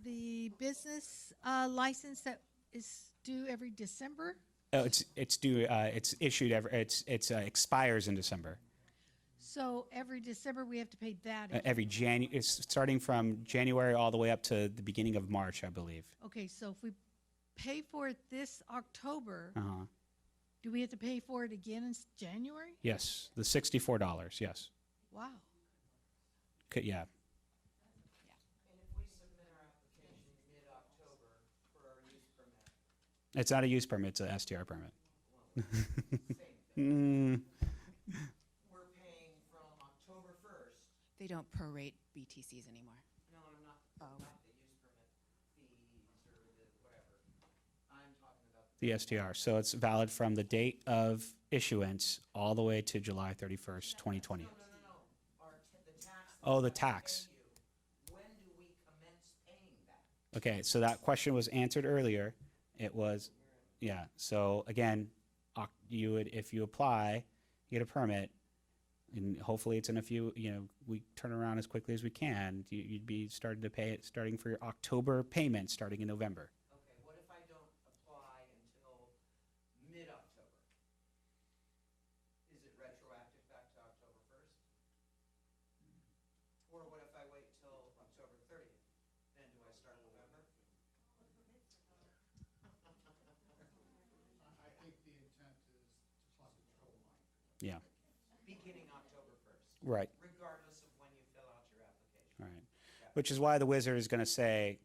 The business license that is due every December? Oh, it's due. It's issued it expires in December. So every December we have to pay that. Every it's starting from January all the way up to the beginning of March, I believe. Okay, so if we pay for it this October, Uh-huh. do we have to pay for it again in January? Yes, the $64. Yes. Wow. Yeah. And if we submit our application mid-October for our use permit? It's not a use permit. It's an STR permit. We're paying from October 1st. They don't prorate BTCs anymore. No, I'm not, not the use permit fees or the whatever. I'm talking about The STR. So it's valid from the date of issuance all the way to July 31st, 2020. No. The tax. Oh, the tax. When do we commence paying that? Okay, so that question was answered earlier. It was, yeah. So again, you would, if you apply, you get a permit, and hopefully it's in a few, we turn around as quickly as we can. You'd be starting to pay it starting for your October payment starting in November. Okay, what if I don't apply until mid-October? Is it retroactive back to October 1st? Or what if I wait till October 30th? Then do I start November? I think the intent is to control mine. Yeah. Beginning October 1st. Right. Regardless of when you fill out your application. Right. Which is why the wizard is going to say,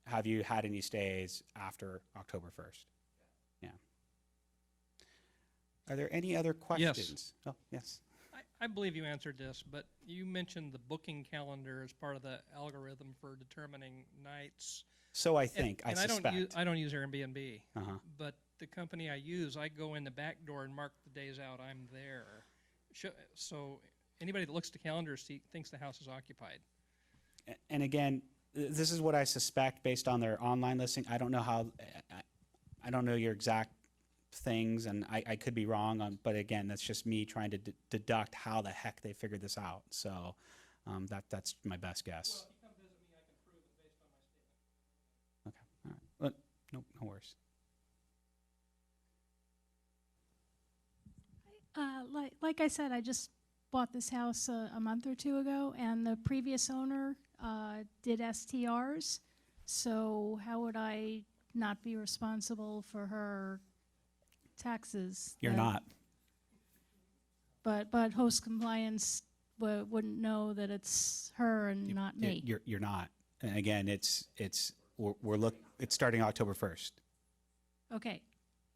have you had any stays after October 1st? Yeah. Are there any other questions? Oh, yes. I believe you answered this, but you mentioned the booking calendar as part of the algorithm for determining nights. So I think, I suspect. I don't use Airbnb, Uh-huh. but the company I use, I go in the back door and mark the days out I'm there. So anybody that looks at the calendar thinks the house is occupied. And again, this is what I suspect based on their online listing. I don't know how, I don't know your exact things, and I could be wrong on, but again, that's just me trying to deduct how the heck they figured this out. So that's my best guess. Well, if you come visit me, I can prove it based on my statement. Okay, all right. Well, no worries. Like I said, I just bought this house a month or two ago, and the previous owner did STRs. So how would I not be responsible for her taxes? You're not. But host compliance wouldn't know that it's her and not me. You're not. And again, it's starting October 1st. Okay.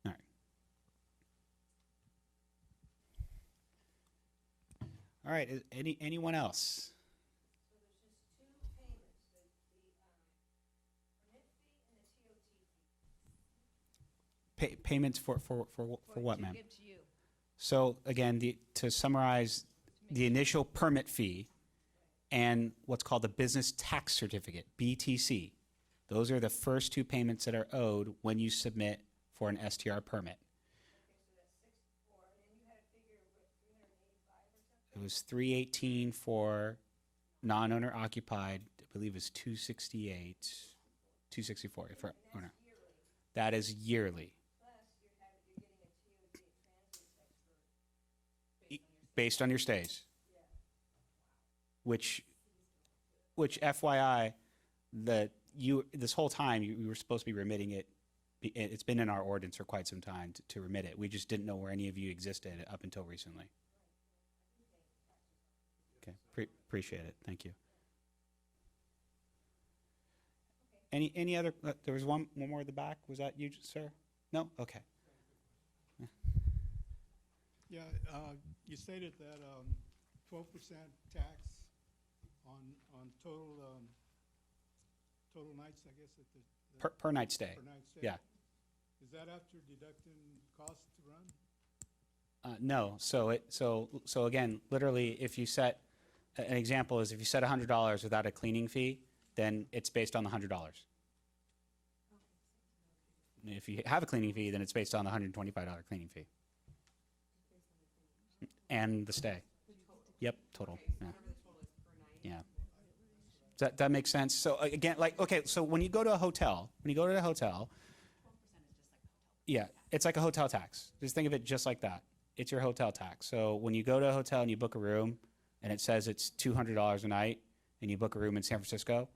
All right. All right. Anyone else? So there's just two payments, the permit fee and the TOT fee. Payments for what, ma'am? To give to you. So again, to summarize, the initial permit fee and what's called the business tax certificate, BTC. Those are the first two payments that are owed when you submit for an STR permit. It was 318 for non-owner occupied. I believe it's 268, 264 for owner. That is yearly. Based on your stays. Which FYI, this whole time you were supposed to be remitting it. It's been in our ordinance for quite some time to remit it. We just didn't know where any of you existed up until recently. Okay, appreciate it. Thank you. Any other? There was one more at the back. Was that you, sir? No. Okay. Yeah, you stated that 12% tax on total nights, I guess, at the Per night stay. per night stay. Yeah. Is that after deducting costs to run? No. So again, literally, if you set an example is if you set $100 without a cleaning fee, then it's based on the $100. If you have a cleaning fee, then it's based on the $125 cleaning fee. And the stay. Yep, total. Yeah. Yeah. Does that make sense? So again, like, okay, so when you go to a hotel, yeah, it's like a hotel tax. Just think of it just like that. It's your hotel tax. So when you go to a hotel and you book a room and it says it's $200 a night and you book a room in San Francisco,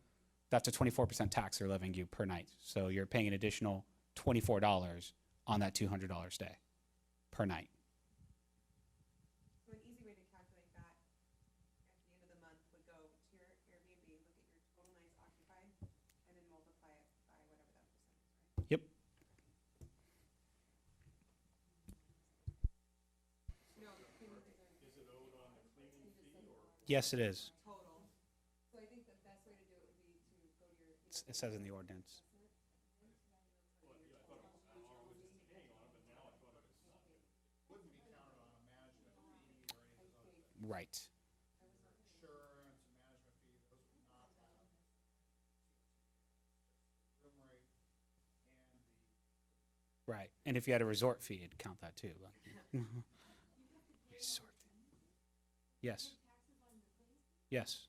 that's a 24% tax they're levying you per night. So you're paying an additional $24 on that $200 stay per night. So an easy way to calculate that at the end of the month would go to your Airbnb, look at your total nights occupied, and then multiply it by whatever that percentage is, right? Yep. No, Is it owed on the cleaning fee or? Yes, it is. total. So I think the best way to do it would be to go to your. It says in the ordinance. Right. Insurance, management fee, those would not have room rate and the. Right. And if you had a resort fee, it'd count that too. But resort fee. Yes. Yes.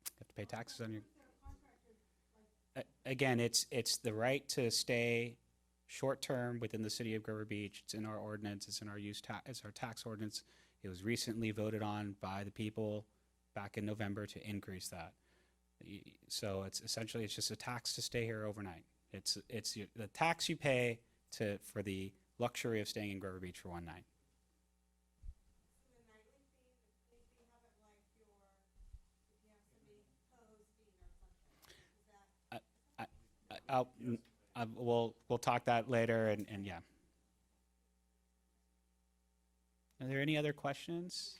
You have to pay taxes on your. Again, it's the right to stay short term within the city of Grover Beach. It's in our ordinance. It's in our it's our tax ordinance. It was recently voted on by the people back in November to increase that. So it's essentially it's just a tax to stay here overnight. It's the tax you pay for the luxury of staying in Grover Beach for one night. We'll talk that later, and yeah. Are there any other questions?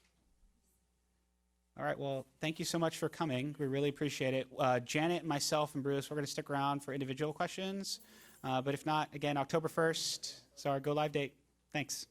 All right, well, thank you so much for coming. We really appreciate it. Janet, myself, and Bruce, we're going to stick around for individual questions. But if not, again, October 1st is our go live date. Thanks.